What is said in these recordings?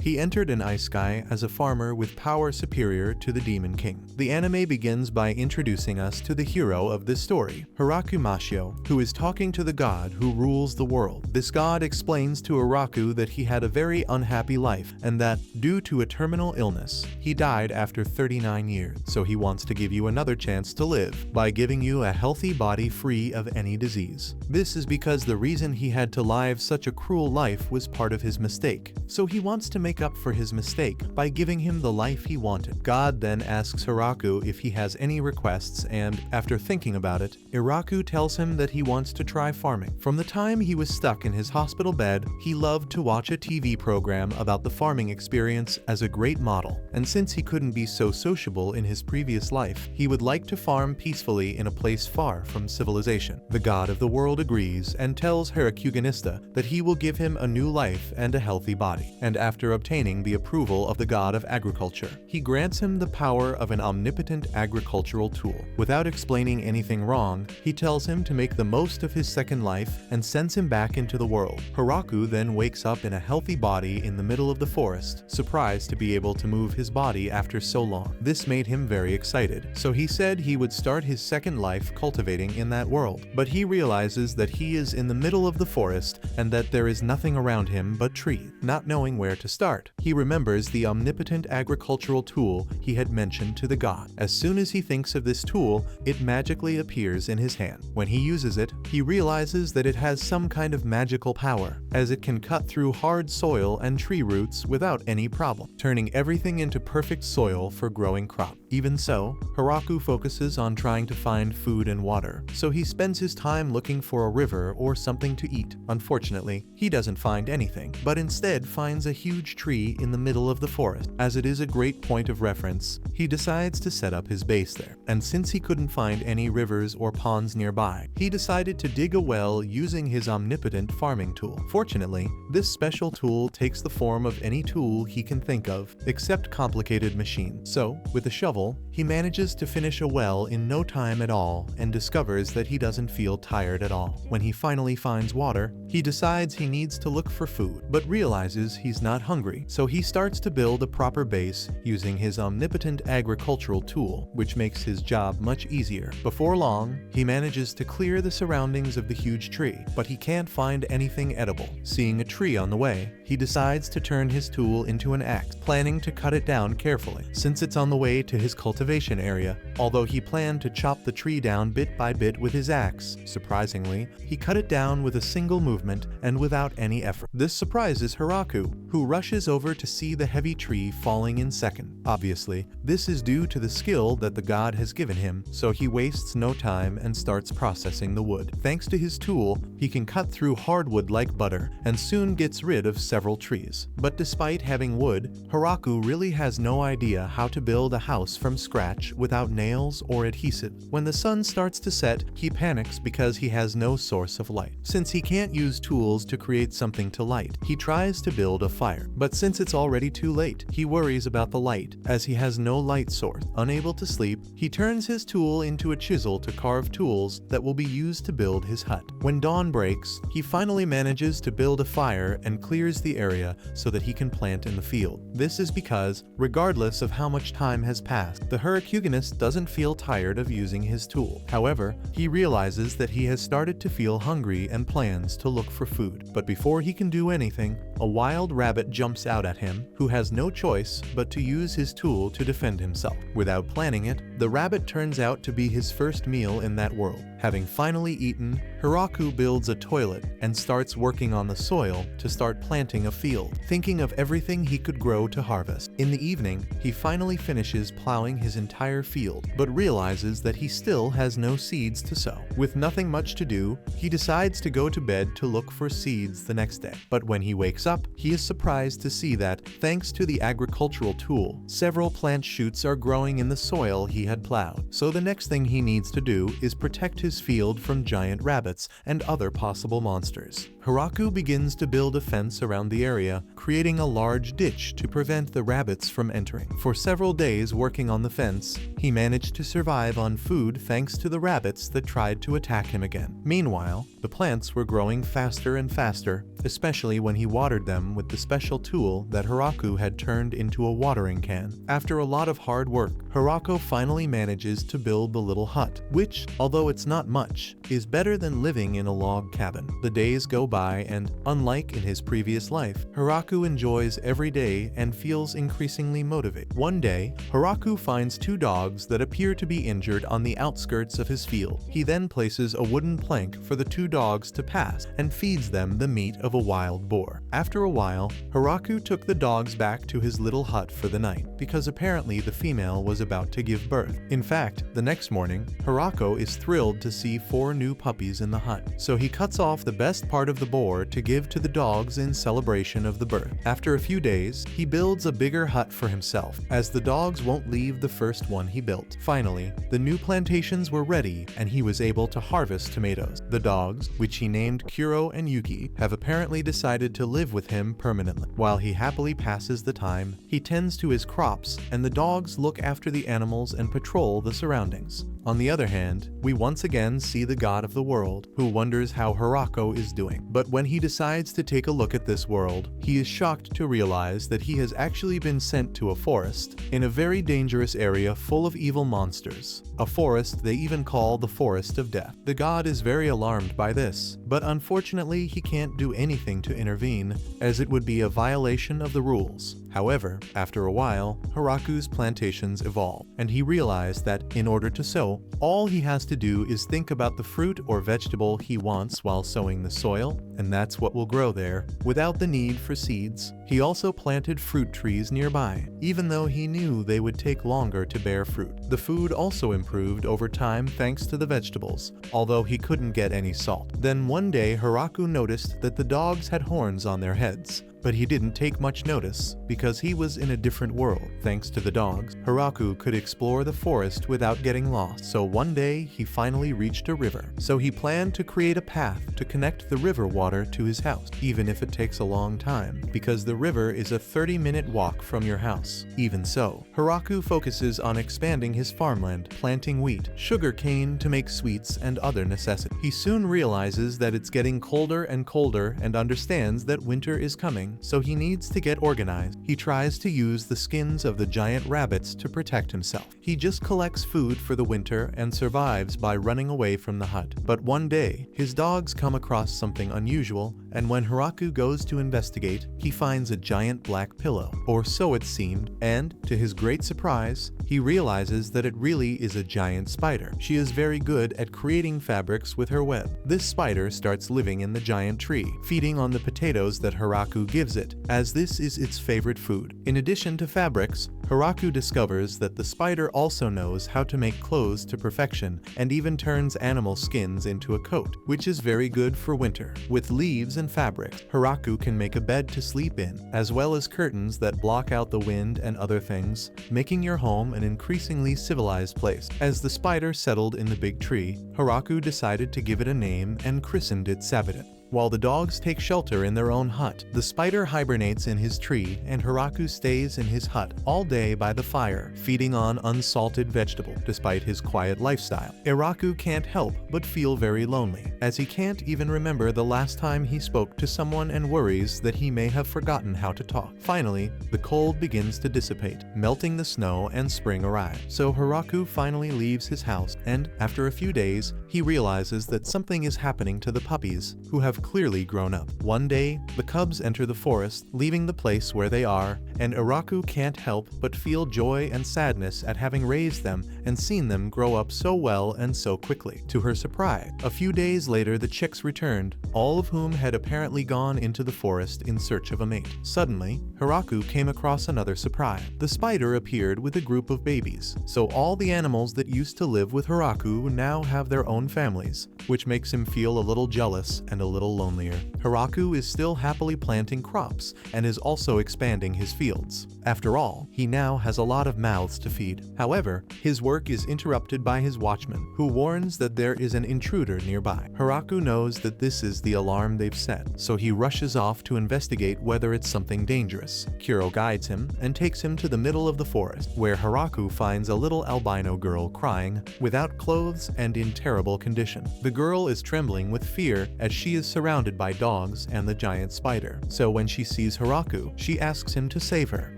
He entered an isekai as a farmer with power superior to the Demon King. The anime begins by introducing us to the hero of this story, Hiraku Mashio, who is talking to the god who rules the world. This god explains to Hiraku that he had a very unhappy life and that, due to a terminal illness, he died after 39 years. So he wants to give you another chance to live by giving you a healthy body free of any disease. This is because the reason he had to live such a cruel life was part of his mistake. So he wants to make up for his mistake by giving him the life he wanted. God then asks Hiraku if he has any requests, and after thinking about it, Hiraku tells him that he wants to try farming. From the time he was stuck in his hospital bed, he loved to watch a TV program about the farming experience as a great model, and since he couldn't be so sociable in his previous life, he would like to farm peacefully in a place far from civilization. The god of the world agrees and tells Hirakuganista that he will give him a new life and a healthy body, and after obtaining the approval of the god of agriculture, he grants him the power of an omnipotent agricultural tool. Without explaining anything wrong, he tells him to make the most of his second life and sends him back into the world. Hiraku then wakes up in a healthy body in the middle of the forest, surprised to be able to move his body after so long. This made him very excited, so he said he would start his second life cultivating in that world. But he realizes that he is in the middle of the forest and that there is nothing around him but trees. Not knowing where to start, he remembers the omnipotent agricultural tool he had mentioned to the god. As soon as he thinks of this tool, it magically appears in his hand. When he uses it, he realizes that it has some kind of magical power, as it can cut through hard soil and tree roots without any problem, turning everything into perfect soil for growing crops. Even so, Hiraku focuses on trying to find food and water, so he spends his time looking for a river or something to eat. Unfortunately, he doesn't find anything, but instead finds a huge tree in the middle of the forest. As it is a great point of reference, he decides to set up his base there. And since he couldn't find any rivers or ponds nearby, he decided to dig a well using his omnipotent farming tool. Fortunately, this special tool takes the form of any tool he can think of, except complicated machines. So, with a shovel, he manages to finish a well in no time at all and discovers that he doesn't feel tired at all. When he finally finds water, he decides he needs to look for food, but realizes he's not hungry, so he starts to build a proper base using his omnipotent agricultural tool, which makes his job much easier. Before long, he manages to clear the surroundings of the huge tree, but he can't find anything edible. Seeing a tree on the way, he decides to turn his tool into an axe, planning to cut it down carefully, since it's on the way to his cultivation area. Although he planned to chop the tree down bit by bit with his axe, surprisingly, he cut it down with a single movement and without any effort. This surprises Hiraku, who rushes over to see the heavy tree falling in second. Obviously, this is due to the skill that the god has given him, so he wastes no time and starts processing the wood. Thanks to his tool, he can cut through hardwood like butter and soon gets rid of several trees. But despite having wood, Hiraku really has no idea how to build a house from scratch without nails or adhesive. When the sun starts to set, he panics because he has no source of light. Since he can't use tools to create something to light, he tries to build a fire. But since it's already too late, he worries about the light, as he has no light source. Unable to sleep, he turns his tool into a chisel to carve tools that will be used to build his hut. When dawn breaks, he finally manages to build a fire and clears the area so that he can plant in the field. This is because, regardless of how much time has passed, the Hirakuganist doesn't feel tired of using his tool. However, he realizes that he has started to feel hungry and plans to look for food. But before he can do anything, a wild rabbit jumps out at him, who has no choice but to use his tool to defend himself. Without planning it, the rabbit turns out to be his first meal in that world. Having finally eaten, Hiraku builds a toilet and starts working on the soil to start planting a field, thinking of everything he could grow to harvest. In the evening, he finally finishes plowing his entire field, but realizes that he still has no seeds to sow. With nothing much to do, he decides to go to bed to look for seeds the next day. But when he wakes up, he is surprised to see that, thanks to the agricultural tool, several plant shoots are growing in the soil he had plowed. So the next thing he needs to do is protect his field from giant rabbits and other possible monsters. Hiraku begins to build a fence around the area, creating a large ditch to prevent the rabbits from entering. For several days working on the fence, he managed to survive on food thanks to the rabbits that tried to attack him again. Meanwhile, the plants were growing faster and faster, especially when he watered them with the special tool that Hiraku had turned into a watering can. After a lot of hard work, Hiraku finally manages to build the little hut, which, although it's not much, is better than living in a log cabin. The days go by and, unlike in his previous life, Hiraku enjoys every day and feels increasingly motivated. One day, Hiraku finds two dogs that appear to be injured on the outskirts of his field. He then places a wooden plank for the two dogs to pass and feeds them the meat of a wild boar. After a while, Hiraku took the dogs back to his little hut for the night, because apparently the female was about to give birth. In fact, the next morning, Hiraku is thrilled to see 4 new puppies in the hut, so he cuts off the best part of the boar to give to the dogs in celebration of the birth. After a few days, he builds a bigger hut for himself, as the dogs won't leave the first one he built. Finally, the new plantations were ready and he was able to harvest tomatoes. The dogs, which he named Kuro and Yuki, have apparently decided to live with him permanently. While he happily passes the time, he tends to his crops, and the dogs look after the animals and patrol the surroundings. On the other hand, we once again see the god of the world, who wonders how Hiraku is doing. But when he decides to take a look at this world, he is shocked to realize that he has actually been sent to a forest, in a very dangerous area full of evil monsters. A forest they even call the Forest of Death. The god is very alarmed by this, but unfortunately he can't do anything to intervene, as it would be a violation of the rules. However, after a while, Hiraku's plantations evolve, and he realized that in order to sow, all he has to do is think about the fruit or vegetable he wants while sowing the soil, and that's what will grow there, without the need for seeds. He also planted fruit trees nearby, even though he knew they would take longer to bear fruit. The food also improved over time thanks to the vegetables, although he couldn't get any salt. Then one day Hiraku noticed that the dogs had horns on their heads, but he didn't take much notice because he was in a different world. Thanks to the dogs, Hiraku could explore the forest without getting lost. So one day he finally reached a river. So he planned to create a path to connect the river water to his house, even if it takes a long time, because the river is a 30-minute walk from your house. Even so, Hiraku focuses on expanding his farmland, planting wheat, sugar cane to make sweets and other necessities. He soon realizes that it's getting colder and understands that winter is coming, so he needs to get organized. He tries to use the skins of the giant rabbits to protect himself. He just collects food for the winter and survives by running away from the hut. But one day, his dogs come across something unusual, and when Hiraku goes to investigate, he finds a giant black pillow, or so it seemed, and, to his great surprise, he realizes that it really is a giant spider. She is very good at creating fabrics with her web. This spider starts living in the giant tree, feeding on the potatoes that Hiraku gives it, as this is its favorite food. In addition to fabrics, Hiraku discovers that the spider also knows how to make clothes to perfection and even turns animal skins into a coat, which is very good for winter. With leaves and fabrics, Hiraku can make a bed to sleep in, as well as curtains that block out the wind and other things, making your home an increasingly civilized place. As the spider settled in the big tree, Hiraku decided to give it a name and christened it Sabaton. While the dogs take shelter in their own hut, the spider hibernates in his tree and Hiraku stays in his hut all day by the fire, feeding on unsalted vegetable. Despite his quiet lifestyle, Hiraku can't help but feel very lonely, as he can't even remember the last time he spoke to someone and worries that he may have forgotten how to talk. Finally, the cold begins to dissipate, melting the snow, and spring arrives. So Hiraku finally leaves his house, and after a few days, he realizes that something is happening to the puppies, who have clearly grown up. One day, the cubs enter the forest, leaving the place where they are, and Hiraku can't help but feel joy and sadness at having raised them and seen them grow up so well and so quickly. To her surprise, a few days later the chicks returned, all of whom had apparently gone into the forest in search of a mate. Suddenly, Hiraku came across another surprise. The spider appeared with a group of babies, so all the animals that used to live with Hiraku now have their own families, which makes him feel a little jealous and a little lonelier. Hiraku is still happily planting crops and is also expanding his fields. After all, he now has a lot of mouths to feed. However, his work is interrupted by his watchman, who warns that there is an intruder nearby. Hiraku knows that this is the alarm they've set, so he rushes off to investigate whether it's something dangerous. Kuro guides him and takes him to the middle of the forest, where Hiraku finds a little albino girl crying, without clothes and in terrible condition. The girl is trembling with fear as she is surrounded by dogs and the giant spider. So when she sees Hiraku, she asks him to save her.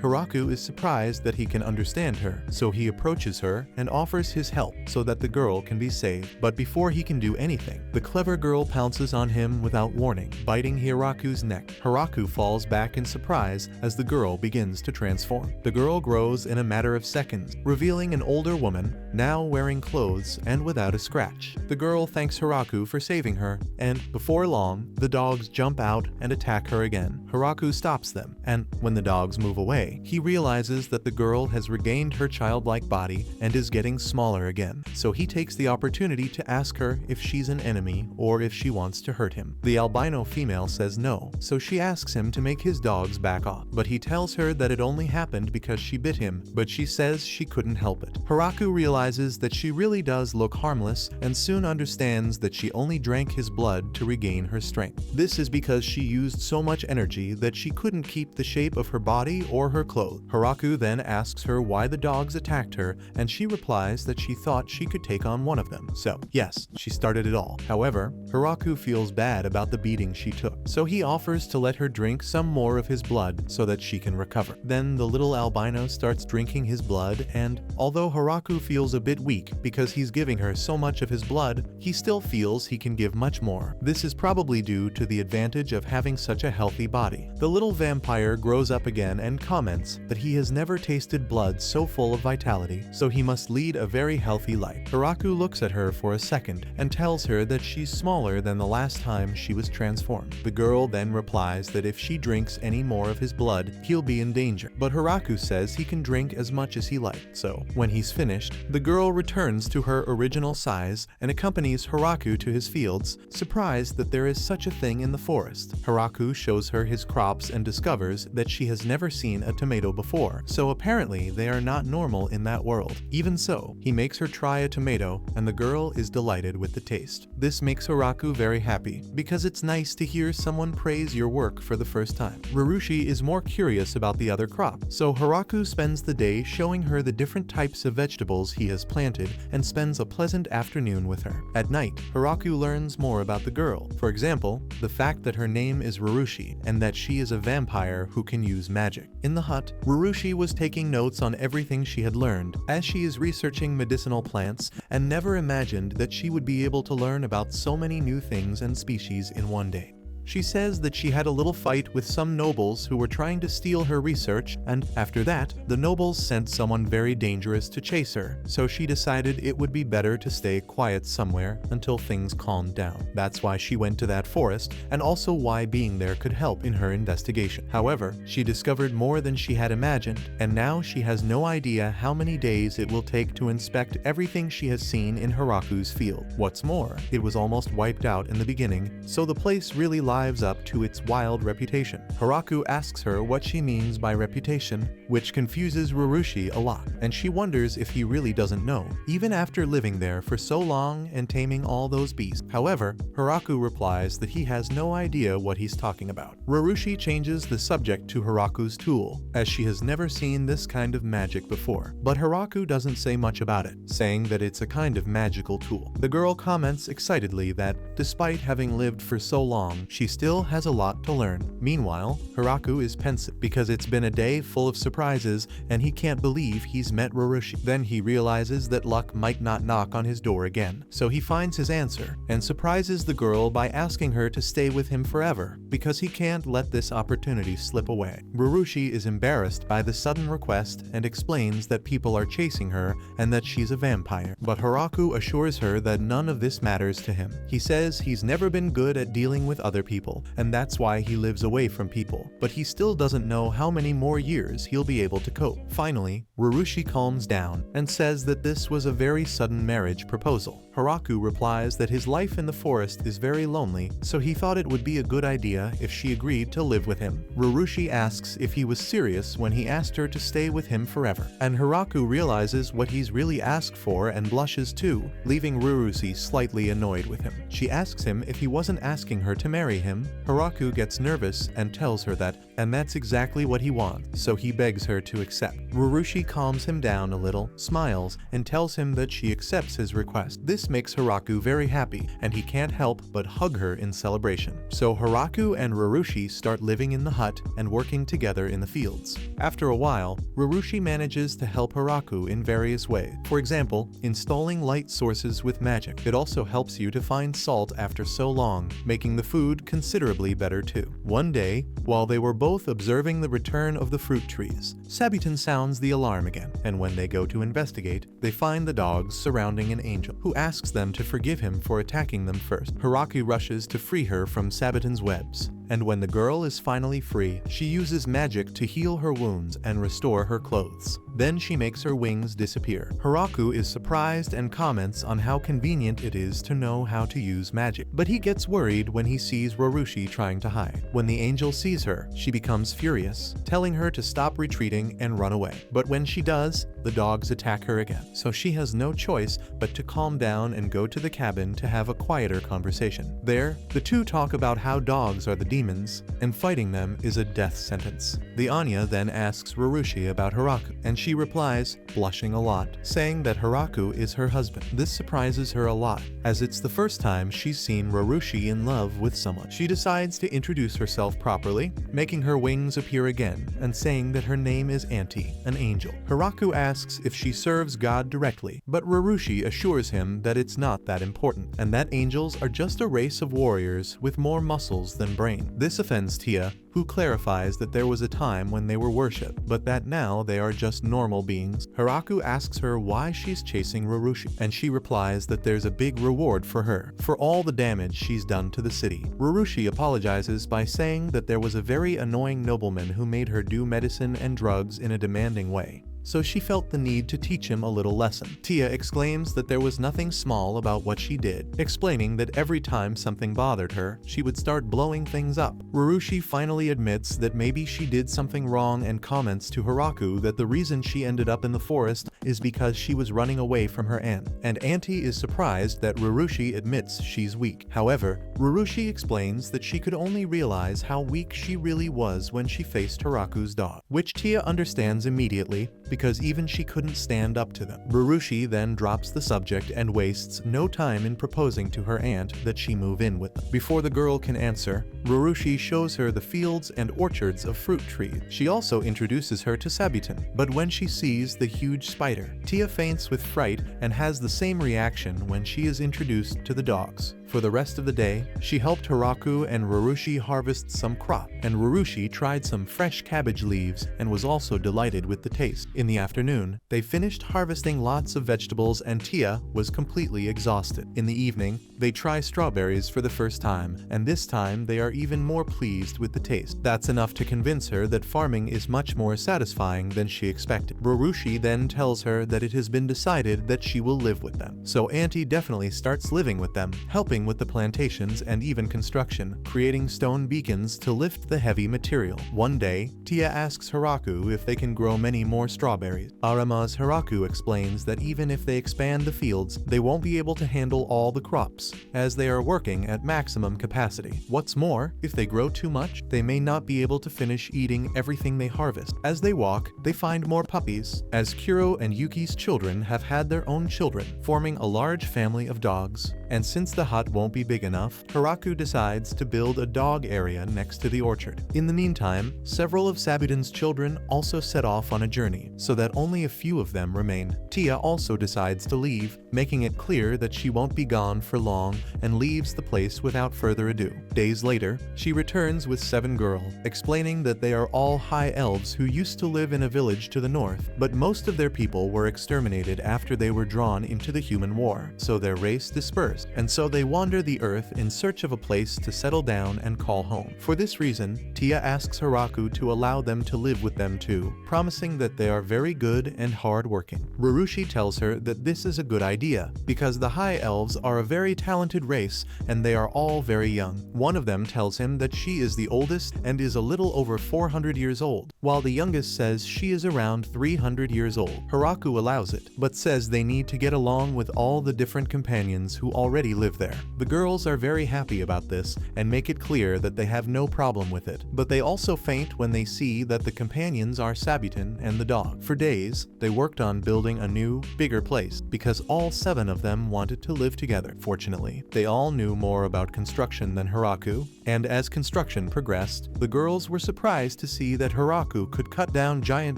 Hiraku is surprised that he can understand her, so he approaches her and offers his help so that the girl can be saved. But before he can do anything, the clever girl pounces on him without warning, biting Hiraku's neck. Hiraku falls back in surprise as the girl begins to transform. The girl grows in a matter of seconds, revealing an older woman, now wearing clothes and without a scratch. The girl thanks Hiraku for saving her, and before long, the dogs jump out and attack her again. Hiraku stops them, and when the dogs move away, he realizes that the girl has regained her childlike body and is getting smaller again. So he takes the opportunity to ask her if she's an enemy or if she wants to hurt him. The albino female says no, so she asks him to make his dogs back off. But he tells her that it only happened because she bit him, but she says she couldn't help it. Hiraku realizes that she really does look harmless and soon understands that she only drank his blood to regain her strength. This is because she used so much energy that she couldn't keep the shape of her body or her clothes. Hiraku then asks her why the dogs attacked her, and she replies that she thought she could take on one of them. So, yes, she started it all. However, Hiraku feels bad about the beating she took, so he offers to let her drink some more of his blood so that she can recover. Then the little albino starts drinking his blood, and although Hiraku feels a bit weak because he's giving her so much of his blood, he still feels he can give much more. This is probably due to the advantage of having such a healthy body. The little vampire grows up again and comments that he has never tasted blood so full of vitality, so he must lead a very healthy life. Hiraku looks at her for a second and tells her that she's smaller than the last time she was transformed. The girl then replies that if she drinks any more of his blood, he'll be in danger. But Hiraku says he can drink as much as he likes, so when he's finished, the girl returns to her original size and accompanies Hiraku to his fields, surprised that there is such a thing in the forest. Hiraku shows her his crops and discovers that she has never seen a tomato before, so apparently they are not normal in that world. Even so, he makes her try a tomato, and the girl is delighted with the taste. This makes Hiraku very happy, because it's nice to hear someone praise your work for the first time. Rurushi is more curious about the other crop, so Hiraku spends the day showing her the different types of vegetables he has planted and spends a pleasant afternoon with her. At night, Hiraku learns more about the girl. For example, the fact that her name is Rurushi and that she is a vampire who can use magic. In the hut, Rurushi was taking notes on everything she had learned, as she is researching medicinal plants and never imagined that she would be able to learn about so many new things and species in one day. She says that she had a little fight with some nobles who were trying to steal her research, and after that, the nobles sent someone very dangerous to chase her, so she decided it would be better to stay quiet somewhere until things calmed down. That's why she went to that forest, and also why being there could help in her investigation. However, she discovered more than she had imagined, and now she has no idea how many days it will take to inspect everything she has seen in Hiraku's field. What's more, it was almost wiped out in the beginning, so the place really lives up to its wild reputation. Hiraku asks her what she means by reputation, which confuses Rurushi a lot, and she wonders if he really doesn't know, even after living there for so long and taming all those beasts. However, Hiraku replies that he has no idea what he's talking about. Rurushi changes the subject to Hiraku's tool, as she has never seen this kind of magic before, but Hiraku doesn't say much about it, saying that it's a kind of magical tool. The girl comments excitedly that, despite having lived for so long, she still has a lot to learn. Meanwhile, Hiraku is pensive because it's been a day full of surprises and he can't believe he's met Rurushi. Then he realizes that luck might not knock on his door again, so he finds his answer and surprises the girl by asking her to stay with him forever because he can't let this opportunity slip away. Rurushi is embarrassed by the sudden request and explains that people are chasing her and that she's a vampire, but Hiraku assures her that none of this matters to him. He says he's never been good at dealing with other people people, and that's why he lives away from people, but he still doesn't know how many more years he'll be able to cope. Finally, Rurushi calms down and says that this was a very sudden marriage proposal. Haraku replies that his life in the forest is very lonely, so he thought it would be a good idea if she agreed to live with him. Rurushi asks if he was serious when he asked her to stay with him forever, and Haraku realizes what he's really asked for and blushes too, leaving Rurushi slightly annoyed with him. She asks him if he wasn't asking her to marry him. Haraku gets nervous and tells her that, and that's exactly what he wants, so he begs her to accept. Rurushi calms him down a little, smiles, and tells him that she accepts his request. This makes Haraku very happy, and he can't help but hug her in celebration. So Haraku and Rurushi start living in the hut and working together in the fields. After a while, Rurushi manages to help Haraku in various ways. For example, installing light sources with magic. It also helps you to find salt after so long, making the food considerably better too. One day, while they were both observing the return of the fruit trees, Sabitan sounds the alarm again, and when they go to investigate, they find the dogs surrounding an angel, who asks them to forgive him for attacking them first. Haraku rushes to free her from Sabitan's webs, and when the girl is finally free, she uses magic to heal her wounds and restore her clothes. Then she makes her wings disappear. Haraku is surprised and comments on how convenient it is to know how to use magic, but he gets worried when he sees Rurushi trying to hide. When the angel sees her, she becomes furious, telling her to stop retreating and run away. But when she does, the dogs attack her again, so she has no choice but to calm down and go to the cabin to have a quieter conversation. There, the two talk about how dogs are the demons, and fighting them is a death sentence. The Anya then asks Rurushi about Haraku, and she replies, blushing a lot, saying that Haraku is her husband. This surprises her a lot, as it's the first time she's seen Rurushi in love with someone. She decides to introduce herself properly, making her wings appear again, and saying that her name is Auntie, an angel. Haraku asks if she serves God directly, but Rurushi assures him that it's not that important, and that angels are just a race of warriors with more muscles than brain. This offends Tia, who clarifies that there was a time when they were worshipped, but that now they are just normal beings. Haraku asks her why she's chasing Rurushi, and she replies that there's a big reward for her, for all the damage she's done to the city. Rurushi apologizes by saying that there was a very annoying nobleman who made her do medicine and drugs in a demanding way, so she felt the need to teach him a little lesson. Tia exclaims that there was nothing small about what she did, explaining that every time something bothered her, she would start blowing things up. Rurushi finally admits that maybe she did something wrong and comments to Haraku that the reason she ended up in the forest is because she was running away from her aunt, and Auntie is surprised that Rurushi admits she's weak. However, Rurushi explains that she could only realize how weak she really was when she faced Haraku's dog, which Tia understands immediately, because even she couldn't stand up to them. Rurushi then drops the subject and wastes no time in proposing to her aunt that she move in with them. Before the girl can answer, Rurushi shows her the fields and orchards of fruit trees. She also introduces her to Sabitan, but when she sees the huge spider, Tia faints with fright and has the same reaction when she is introduced to the dogs. For the rest of the day, she helped Haraku and Rurushi harvest some crop, and Rurushi tried some fresh cabbage leaves and was also delighted with the taste. In the afternoon, they finished harvesting lots of vegetables and Tia was completely exhausted. In the evening, they try strawberries for the first time, and this time they are even more pleased with the taste. That's enough to convince her that farming is much more satisfying than she expected. Rurushi then tells her that it has been decided that she will live with them, so Auntie definitely starts living with them, helping with the plantations and even construction, creating stone beacons to lift the heavy material. One day, Tia asks Haraku if they can grow many more strawberries. Arama's Haraku explains that even if they expand the fields, they won't be able to handle all the crops, as they are working at maximum capacity. What's more, if they grow too much, they may not be able to finish eating everything they harvest. As they walk, they find more puppies, as Kuro and Yuki's children have had their own children, forming a large family of dogs. And since the hut won't be big enough, Haraku decides to build a dog area next to the orchard. In the meantime, several of Sabitan's children also set off on a journey, so that only a few of them remain. Tia also decides to leave, making it clear that she won't be gone for long, and leaves the place without further ado. Days later, she returns with 7 girls, explaining that they are all high elves who used to live in a village to the north, but most of their people were exterminated after they were drawn into the human war, so their race dispersed, years, and so they wander the earth in search of a place to settle down and call home. For this reason, Tia asks Haraku to allow them to live with them too, promising that they are very good and hard-working. Rurushi tells her that this is a good idea, because the High Elves are a very talented race and they are all very young. One of them tells him that she is the oldest and is a little over 400 years old, while the youngest says she is around 300 years old. Haraku allows it, but says they need to get along with all the different companions who already live there. The girls are very happy about this and make it clear that they have no problem with it, but they also faint when they see that the companions are Sabuton and the dog. For days, they worked on building a new, bigger place, because all 7 of them wanted to live together. Fortunately, they all knew more about construction than Haraku, and as construction progressed, the girls were surprised to see that Haraku could cut down giant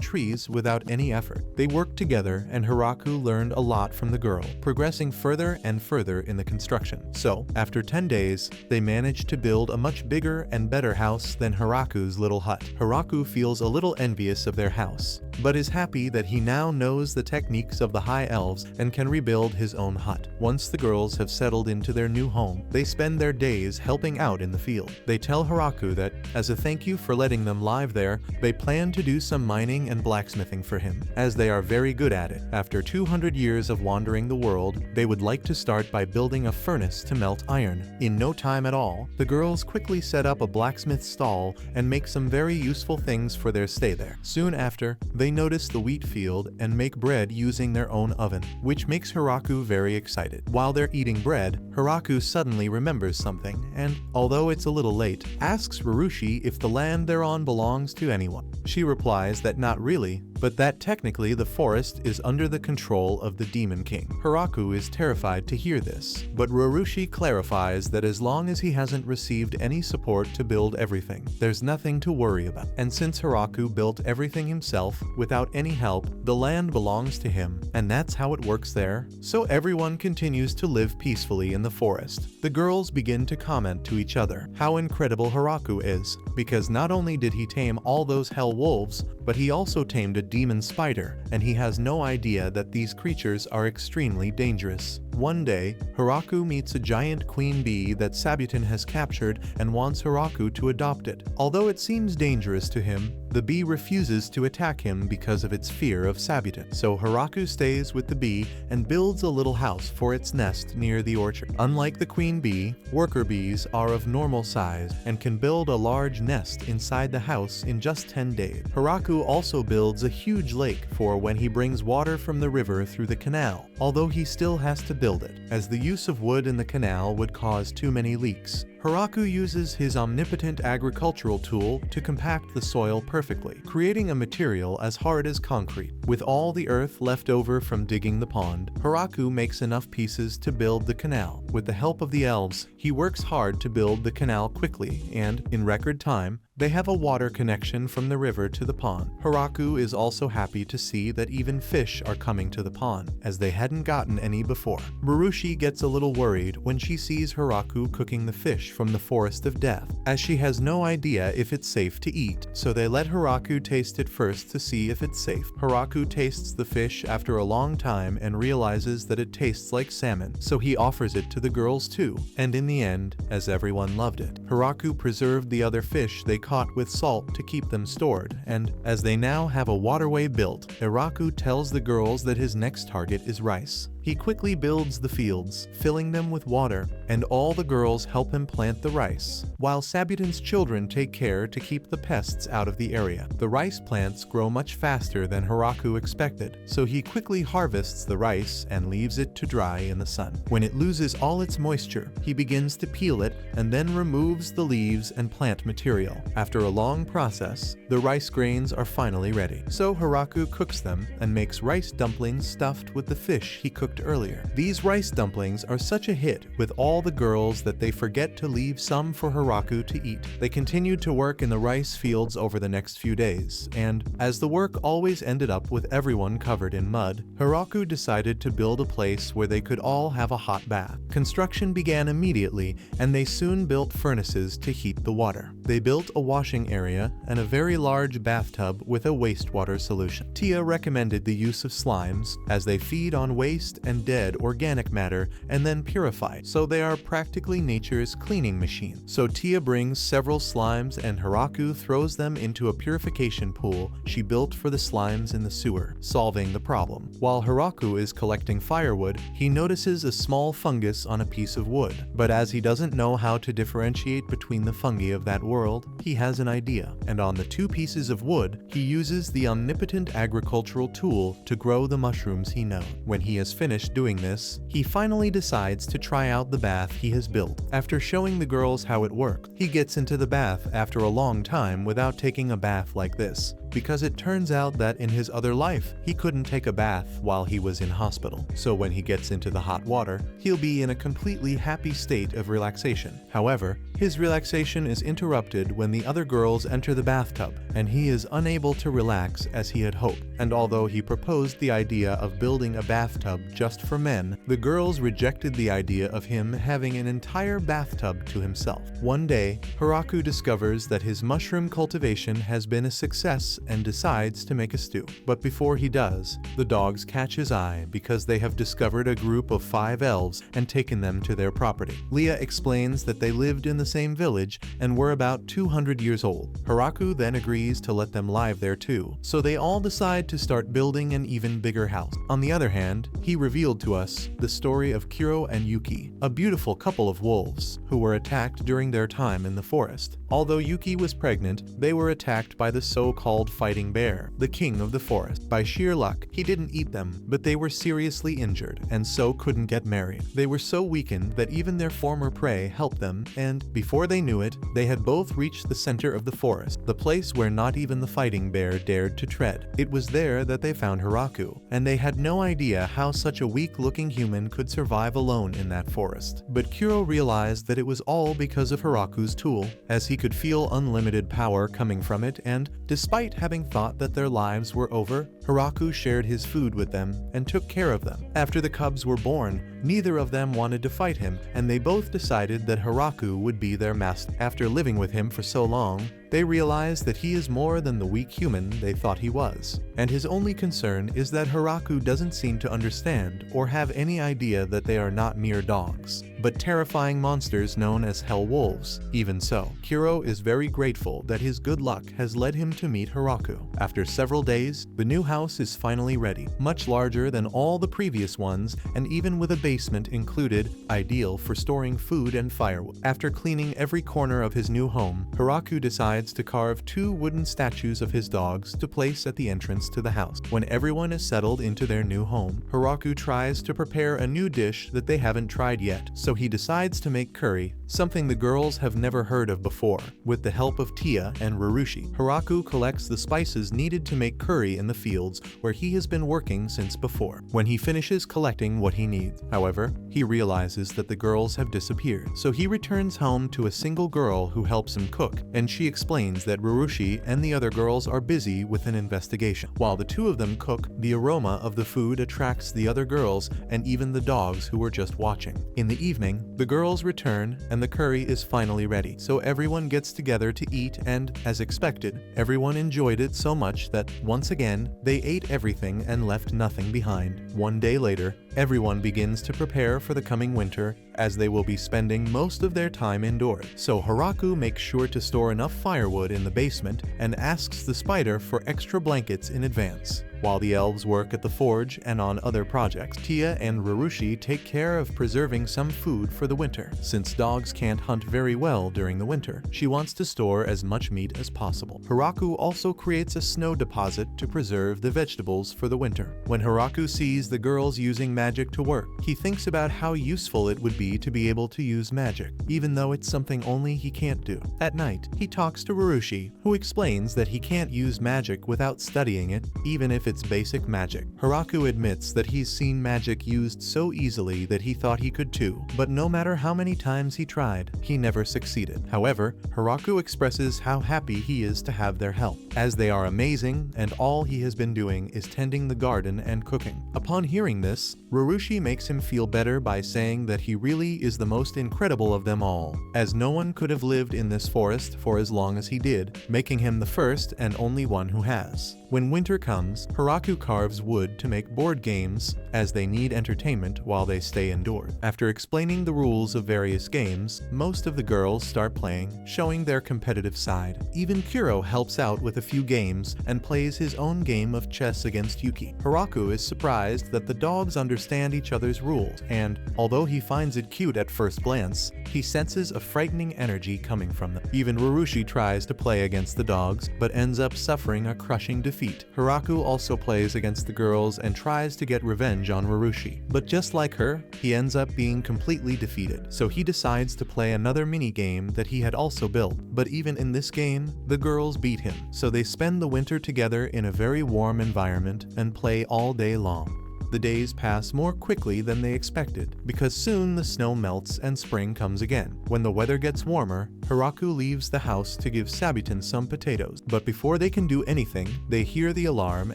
trees without any effort. They worked together and Haraku learned a lot from the girl, progressing further and further in the construction. So, after 10 days, they managed to build a much bigger and better house than Haraku's little hut. Haraku feels a little envious of their house, but is happy that he now knows the techniques of the High Elves and can rebuild his own hut. Once the girls have settled into their new home, they spend their days helping out in the field. They tell Haraku that, as a thank you for letting them live there, they plan to do some mining and blacksmithing for him, as they are very good at it. After 200 years of wandering the world, they would like to start by building a furnace to melt iron. In no time at all, the girls quickly set up a blacksmith stall and make some very useful things for their stay there. Soon after, they notice the wheat field and make bread using their own oven, which makes Haraku very excited. While they're eating bread, Haraku suddenly remembers something and, although it's a little late, asks Rurushi if the land they're on belongs to anyone. She replies that not really, but that technically the forest is under the control of the Demon King. Haraku is terrified to hear this, but Rurushi clarifies that as long as he hasn't received any support to build everything, there's nothing to worry about. And since Haraku built everything himself without any help, the land belongs to him, and that's how it works there. So everyone continues to live peacefully in the forest. The girls begin to comment to each other how incredible Haraku is, because not only did he tame all those hell wolves, but he also tamed a demon spider, and he has no idea that these creatures are extremely dangerous. One day, Haraku meets a giant queen bee that Sabuton has captured and wants Haraku to adopt it. Although it seems dangerous to him, the bee refuses to attack him because of its fear of Sabuton. So Haraku stays with the bee and builds a little house for its nest near the orchard. Unlike the queen bee, worker bees are of normal size and can build a large nest inside the house in just 10 days. Haraku also builds a huge lake for when he brings water from the river through the canal, although he still has to build it, as the use of wood in the canal would cause too many leaks. Haraku uses his omnipotent agricultural tool to compact the soil perfectly, creating a material as hard as concrete. With all the earth left over from digging the pond, Haraku makes enough pieces to build the canal. With the help of the elves, he works hard to build the canal quickly, and, in record time, they have a water connection from the river to the pond. Haraku is also happy to see that even fish are coming to the pond, as they hadn't gotten any before. Rurushi gets a little worried when she sees Haraku cooking the fish from the Forest of Death, as she has no idea if it's safe to eat, so they let Haraku taste it first to see if it's safe. Haraku tastes the fish after a long time and realizes that it tastes like salmon, so he offers it to the girls too, and in the end, as everyone loved it, Haraku preserved the other fish they caught with salt to keep them stored, and as they now have a waterway built, Haraku tells the girls that his next target is rice. He quickly builds the fields, filling them with water, and all the girls help him plant the rice, while Sabuton's children take care to keep the pests out of the area. The rice plants grow much faster than Haraku expected, so he quickly harvests the rice and leaves it to dry in the sun. When it loses all its moisture, he begins to peel it and then removes the leaves and plant material. After a long process, the rice grains are finally ready. So Haraku cooks them and makes rice dumplings stuffed with the fish he cooked earlier. These rice dumplings are such a hit with all the girls that they forget to leave some for Haraku to eat. They continued to work in the rice fields themselves over the next few days, and as the work always ended up with everyone covered in mud, Hiraku decided to build a place where they could all have a hot bath. Construction began immediately, and they soon built furnaces to heat the water. They built a washing area and a very large bathtub with a wastewater solution. Tia recommended the use of slimes, as they feed on waste and dead organic matter and then purify it, so they are practically nature's cleaning machine. So Tia brings several slimes and Hiraku throws them into a purification pool she built for the slimes in the sewer, solving the problem. While Hiraku is collecting firewood, he notices a small fungus on a piece of wood, but as he doesn't know how to differentiate between the fungi of that world, he has an idea, and on the 2 pieces of wood, he uses the omnipotent agricultural tool to grow the mushrooms he knows. When he has finished doing this, he finally decides to try out the bath he has built. After showing the girls how it works, he gets into the bath after a long time without taking a bath like this, because it turns out that in his other life, he couldn't take a bath while he was in hospital. So when he gets into the hot water, he'll be in a completely happy state of relaxation. However, his relaxation is interrupted when the other girls enter the bathtub, and he is unable to relax as he had hoped. And although he proposed the idea of building a bathtub just for men, the girls rejected the idea of him having an entire bathtub to himself. One day, Hiraku discovers that his mushroom cultivation has been a success and decides to make a stew. But before he does, the dogs catch his eye because they have discovered a group of 5 elves and taken them to their property. Leah explains that they lived in the same village and were about 200 years old. Hiraku then agrees to let them live there too, so they all decide to start building an even bigger house. On the other hand, he revealed to us the story of Kiro and Yuki, a beautiful couple of wolves who were attacked during their time in the forest. Although Yuki was pregnant, they were attacked by the so-called fighting bear, the king of the forest. By sheer luck, he didn't eat them, but they were seriously injured and so couldn't get married. They were so weakened that even their former prey helped them, and before they knew it, they had both reached the center of the forest, the place where not even the fighting bear dared to tread. It was there that they found Hiraku, and they had no idea how such a weak-looking human could survive alone in that forest. But Kiro realized that it was all because of Hiraku's tool, as he could feel unlimited power coming from it, and despite having thought that their lives were over, Hiraku shared his food with them and took care of them. After the cubs were born, neither of them wanted to fight him, and they both decided that Hiraku would be their master. After living with him for so long, they realize that he is more than the weak human they thought he was, and his only concern is that Hiraku doesn't seem to understand or have any idea that they are not mere dogs, but terrifying monsters known as hell wolves. Even so, Kiro is very grateful that his good luck has led him to meet Hiraku. After several days, the new house is finally ready, much larger than all the previous ones and even with a basement included, ideal for storing food and firewood. After cleaning every corner of his new home, Hiraku decides to carve 2 wooden statues of his dogs to place at the entrance to the house. When everyone is settled into their new home, Hiraku tries to prepare a new dish that they haven't tried yet, so he decides to make curry, something the girls have never heard of before. With the help of Tia and Rurushi, Hiraku collects the spices needed to make curry in the fields where he has been working since before. When he finishes collecting what he needs, however, he realizes that the girls have disappeared, so he returns home to a single girl who helps him cook, and she explains that Rurushi and the other girls are busy with an investigation. While the 2 of them cook, the aroma of the food attracts the other girls and even the dogs who were just watching. In the evening, the girls return and the curry is finally ready, so everyone gets together to eat, and, as expected, everyone enjoyed it so much that, once again, they ate everything and left nothing behind. One day later, everyone begins to prepare for the coming winter, as they will be spending most of their time indoors. So Hiraku makes sure to store enough firewood in the basement and asks the spider for extra blankets in advance. While the elves work at the forge and on other projects, Tia and Rurushi take care of preserving some food for the winter. Since dogs can't hunt very well during the winter, she wants to store as much meat as possible. Hiraku also creates a snow deposit to preserve the vegetables for the winter. When Hiraku sees the girls using magic to work, he thinks about how useful it would be to be able to use magic, even though it's something only he can't do. At night, he talks to Rurushi, who explains that he can't use magic without studying it, even if it's its basic magic. Hiraku admits that he's seen magic used so easily that he thought he could too, but no matter how many times he tried, he never succeeded. However, Hiraku expresses how happy he is to have their help, as they are amazing and all he has been doing is tending the garden and cooking. Upon hearing this, Rurushi makes him feel better by saying that he really is the most incredible of them all, as no one could have lived in this forest for as long as he did, making him the first and only one who has. When winter comes, Hiraku carves wood to make board games, as they need entertainment while they stay indoors. After explaining the rules of various games, most of the girls start playing, showing their competitive side. Even Kuro helps out with a few games and plays his own game of chess against Yuki. Hiraku is surprised that the dogs understand each other's rules, and although he finds it cute at first glance, he senses a frightening energy coming from them. Even Rurushi tries to play against the dogs, but ends up suffering a crushing defeat. Hiraku also plays against the girls and tries to get revenge on Rurushi, but just like her, he ends up being completely defeated, so he decides to play another mini-game that he had also built. But even in this game, the girls beat him, so they spend the winter together in a very warm environment and play all day long. The days pass more quickly than they expected, because soon the snow melts and spring comes again. When the weather gets warmer, Hiraku leaves the house to give Sabitan some potatoes, but before they can do anything, they hear the alarm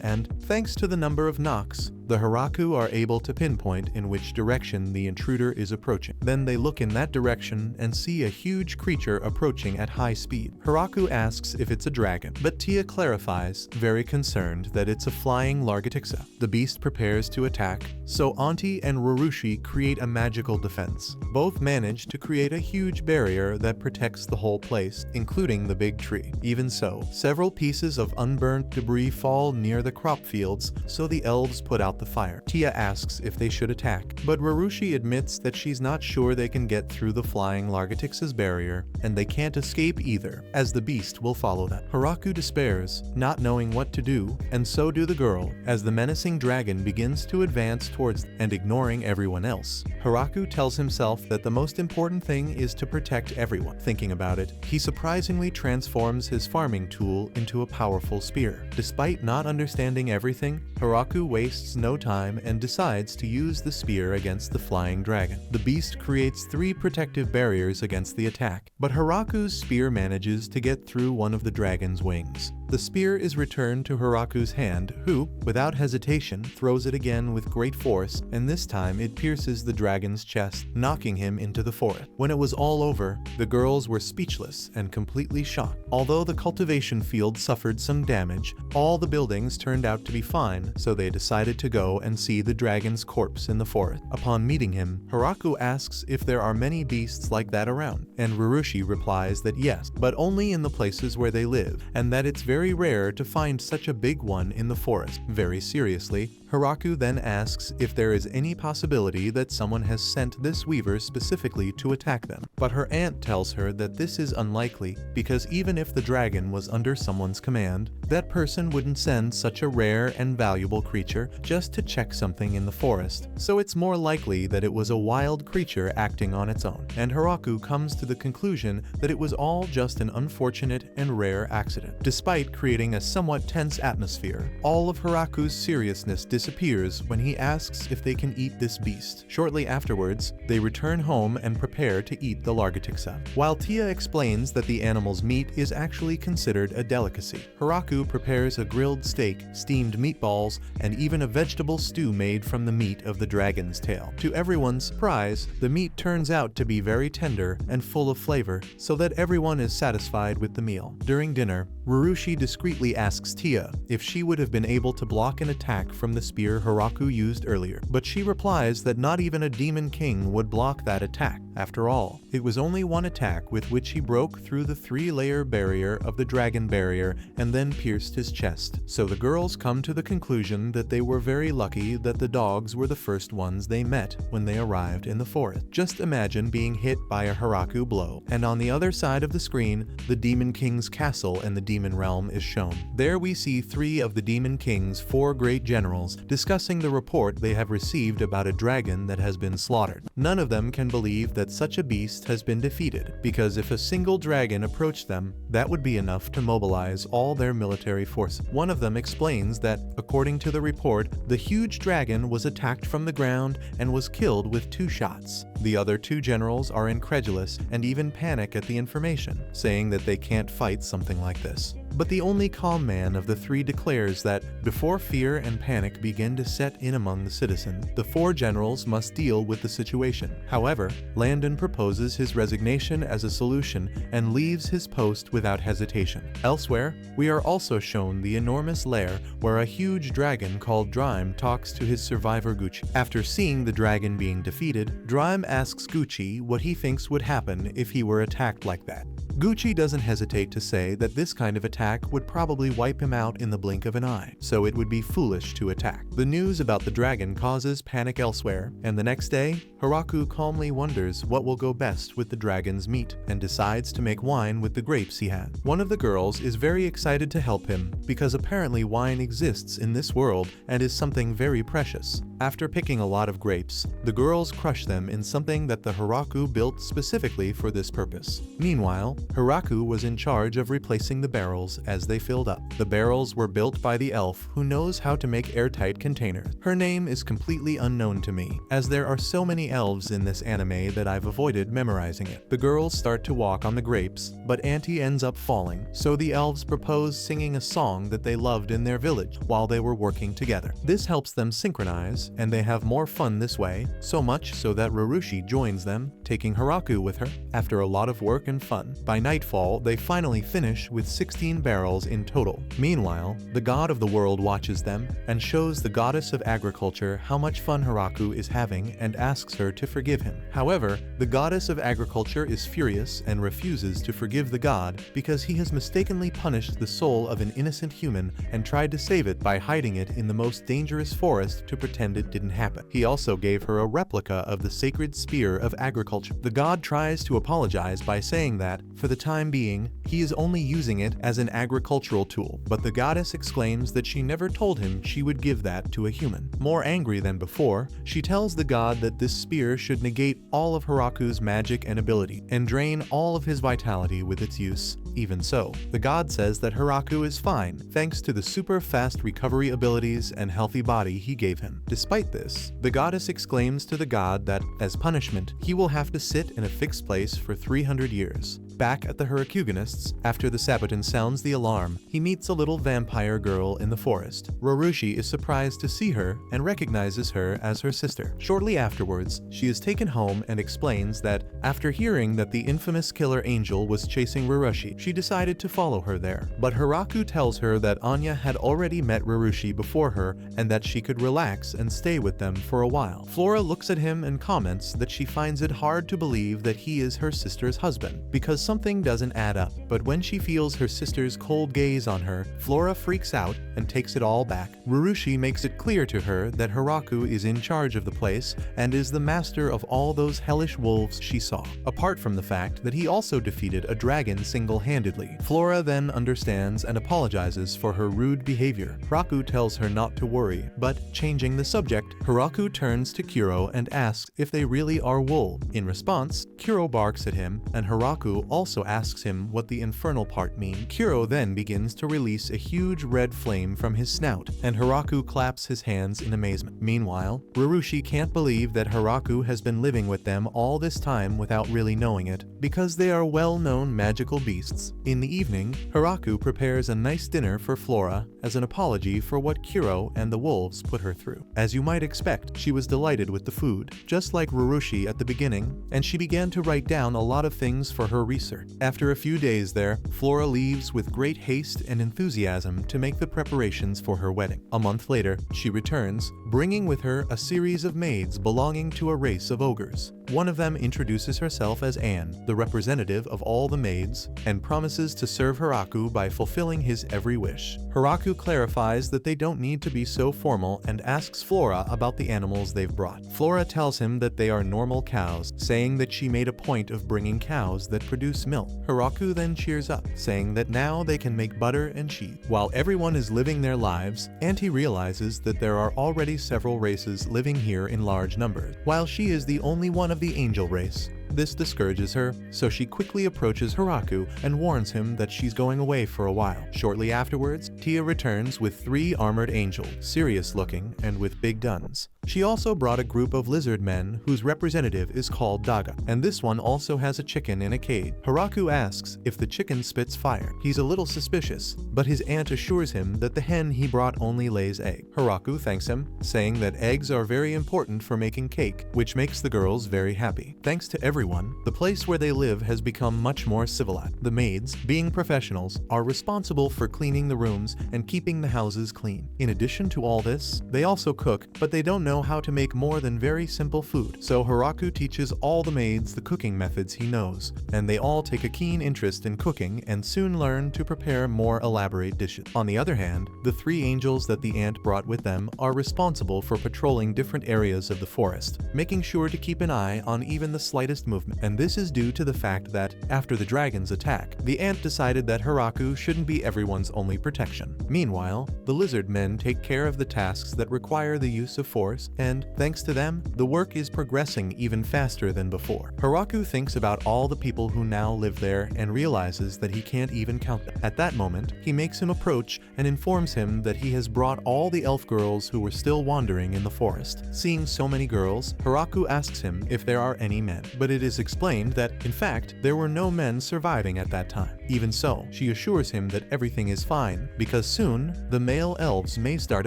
and, thanks to the number of knocks, the Hiraku are able to pinpoint in which direction the intruder is approaching. Then they look in that direction and see a huge creature approaching at high speed. Hiraku asks if it's a dragon, but Tia clarifies, very concerned, that it's a flying Largatixa. The beast prepares to attack, so Auntie and Rurushi create a magical defense. Both manage to create a huge barrier that protects the whole place, including the big tree. Even so, several pieces of unburnt debris fall near the crop fields, so the elves put out the fire. Tia asks if they should attack, but Rurushi admits that she's not sure they can get through the flying Largatixa's barrier, and they can't escape either, as the beast will follow them. Hiraku despairs, not knowing what to do, and so do the girl, as the menacing dragon begins to advance towards them, and ignoring everyone else. Hiraku tells himself that the most important thing is to protect everyone. Thinking about it, he surprisingly transforms his farming tool into a powerful spear. Despite not understanding everything, Hiraku wastes no time and decides to use the spear against the flying dragon. The beast creates 3 protective barriers against the attack, but Hiraku's spear manages to get through one of the dragon's wings. The spear is returned to Hiraku's hand, who, without hesitation, throws it again with great force, and this time it pierces the dragon's chest, knocking him into the forest. When it was all over, the girls were speechless and completely shocked. Although the cultivation field suffered some damage, all the buildings turned out to be fine, so they decided to go and see the dragon's corpse in the forest. Upon meeting him, Hiraku asks if there are many beasts like that around, and Rurushi replies that yes, but only in the places where they live, and that it's very rare to find such a big one in the forest. Very seriously, Hiraku then asks if there is any possibility that someone has sent this weaver specifically to attack them, but her aunt tells her that this is unlikely, because even if the dragon was under someone's command, that person wouldn't send such a rare and valuable creature just to check something in the forest, so it's more likely that it was a wild creature acting on its own. And Hiraku comes to the conclusion that it was all just an unfortunate and rare accident. Despite creating a somewhat tense atmosphere, all of Hiraku's seriousness disappears when he asks if they can eat this beast. Shortly afterwards, they return home and prepare to eat the Largatixa. While Tia explains that the animal's meat is actually considered a delicacy, Hiraku prepares a grilled steak, steamed meatballs, and even a vegetable stew made from the meat of the dragon's tail. To everyone's surprise, the meat turns out to be very tender and full of flavor, so that everyone is satisfied with the meal. During dinner, Rurushi discreetly asks Tia if she would have been able to block an attack from the spear Hiraku used earlier, but she replies that not even a demon king would block that attack. After all, it was only one attack with which he broke through the 3-layer barrier of the dragon barrier and then pierced his chest. So the girls come to the conclusion that they were very lucky that the dogs were the first ones they met when they arrived in the forest. Just imagine being hit by a Hiraku blow, and on the other side of the screen, the Demon King's castle and the Demon Realm is shown. There we see 3 of the Demon King's 4 great generals discussing the report they have received about a dragon that has been slaughtered. None of them can believe that such a beast has been defeated, because if a single dragon approached them, that would be enough to mobilize all their military forces. One of them explains that, according to the report, the huge dragon was attacked from the ground and was killed with 2 shots. The other 2 generals are incredulous and even panic at the information, saying that they can't fight something like this. But the only calm man of the 3 declares that, before fear and panic begin to set in among the citizens, the 4 generals must deal with the situation. However, Landon proposes his resignation as a solution and leaves his post without hesitation. Elsewhere, we are also shown the enormous lair where a huge dragon called Drime talks to his survivor Gucci. After seeing the dragon being defeated, Drime asks Gucci what he thinks would happen if he were attacked like that. Gucci doesn't hesitate to say that this kind of attack would probably wipe him out in the blink of an eye, so it would be foolish to attack. The news about the dragon causes panic elsewhere, and the next day, Hiraku calmly wonders what will go best with the dragon's meat, and decides to make wine with the grapes he had. One of the girls is very excited to help him, because apparently wine exists in this world and is something very precious. After picking a lot of grapes, the girls crush them in something that the Hiraku built specifically for this purpose. Meanwhile, Hiraku was in charge of replacing the barrels as they filled up. The barrels were built by the elf who knows how to make airtight containers. Her name is completely unknown to me, as there are so many elves in this anime that I've avoided memorizing it. The girls start to walk on the grapes, but Auntie ends up falling, so the elves propose singing a song that they loved in their village while they were working together. This helps them synchronize, and they have more fun this way, so much so that Rurushi joins them, taking Hiraku with her. After a lot of work and fun, by nightfall, they finally finish with 16 barrels in total. Meanwhile, the god of the world watches them and shows the goddess of agriculture how much fun Hiraku is having and asks her to forgive him. However, the goddess of agriculture is furious and refuses to forgive the god because he has mistakenly punished the soul of an innocent human and tried to save it by hiding it in the most dangerous forest to pretend it didn't happen. He also gave her a replica of the sacred spear of agriculture. The god tries to apologize by saying that, for the time being, he is only using it as an agricultural tool, but the goddess exclaims that she never told him she would give that to a human. More angry than before, she tells the god that this spear should negate all of Hiraku's magic and ability, and drain all of his vitality with its use. Even so, the god says that Hiraku is fine, thanks to the super fast recovery abilities and healthy body he gave him. Despite this, the goddess exclaims to the god that, as punishment, he will have to sit in a fixed place for 300 years. Back at the Hyracugonists, after the Sabaton sounds the alarm, he meets a little vampire girl in the forest. Rurushi is surprised to see her and recognizes her as her sister. Shortly afterwards, she is taken home and explains that, after hearing that the infamous killer Angel was chasing Rurushi, she decided to follow her there. But Hiraku tells her that Anya had already met Rurushi before her and that she could relax and stay with them for a while. Flora looks at him and comments that she finds it hard to believe that he is her sister's husband, because something doesn't add up. But when she feels her sister's cold gaze on her, Flora freaks out and takes it all back. Rurushi makes it clear to her that Hiraku is in charge of the place and is the master of all those hellish wolves she saw, apart from the fact that he also defeated a dragon single-handedly. Flora then understands and apologizes for her rude behavior. Hiraku tells her not to worry, but, changing the subject, Hiraku turns to Kuro and asks if they really are wolves. In response, Kuro barks at him, and Hiraku also asks him what the infernal part means. Kuro then begins to release a huge red flame from his snout, and Hiraku claps his hands in amazement. Meanwhile, Rurushi can't believe that Hiraku has been living with them all this time without really knowing it, because they are well-known magical beasts. In the evening, Hiraku prepares a nice dinner for Flora as an apology for what Kuro and the wolves put her through. As you might expect, she was delighted with the food, just like Rurushi at the beginning, and she began to write down a lot of things for her research. After a few days there, Flora leaves with great haste and enthusiasm to make the preparations for her wedding. A month later, she returns, bringing with her a series of maids belonging to a race of ogres. One of them introduces herself as Anne, the representative of all the maids, and promises to serve Hiraku by fulfilling his every wish. Hiraku clarifies that they don't need to be so formal and asks Flora about the animals they've brought. Flora tells him that they are normal cows, saying that she made a point of bringing cows that produce milk. Hiraku then cheers up, saying that now they can make butter and cheese. While everyone is living their lives, Auntie realizes that there are already several races living here in large numbers, while she is the only one of the angel race. This discourages her, so she quickly approaches Hiraku and warns him that she's going away for a while. Shortly afterwards, Tia returns with 3 armored angels, serious looking and with big guns. She also brought a group of lizard men whose representative is called Daga, and this one also has a chicken in a cage. Hiraku asks if the chicken spits fire. He's a little suspicious, but his aunt assures him that the hen he brought only lays eggs. Hiraku thanks him, saying that eggs are very important for making cake, which makes the girls very happy. Thanks to everyone, the place where they live has become much more civilized. The maids, being professionals, are responsible for cleaning the rooms and keeping the houses clean. In addition to all this, they also cook, but they don't know how to make more than very simple food. So Hiraku teaches all the maids the cooking methods he knows, and they all take a keen interest in cooking and soon learn to prepare more elaborate dishes. On the other hand, the 3 angels that the aunt brought with them are responsible for patrolling different areas of the forest, making sure to keep an eye on even the slightest movement. And this is due to the fact that, after the dragon's attack, the aunt decided that Hiraku shouldn't be everyone's only protection. Meanwhile, the lizard men take care of the tasks that require the use of force, and, thanks to them, the work is progressing even faster than before. Hiraku thinks about all the people who now live there and realizes that he can't even count them. At that moment, he makes him approach and informs him that he has brought all the elf girls who were still wandering in the forest. Seeing so many girls, Hiraku asks him if there are any men, but it is explained that, in fact, there were no men surviving at that time. Even so, she assures him that everything is fine, because soon, the male elves may start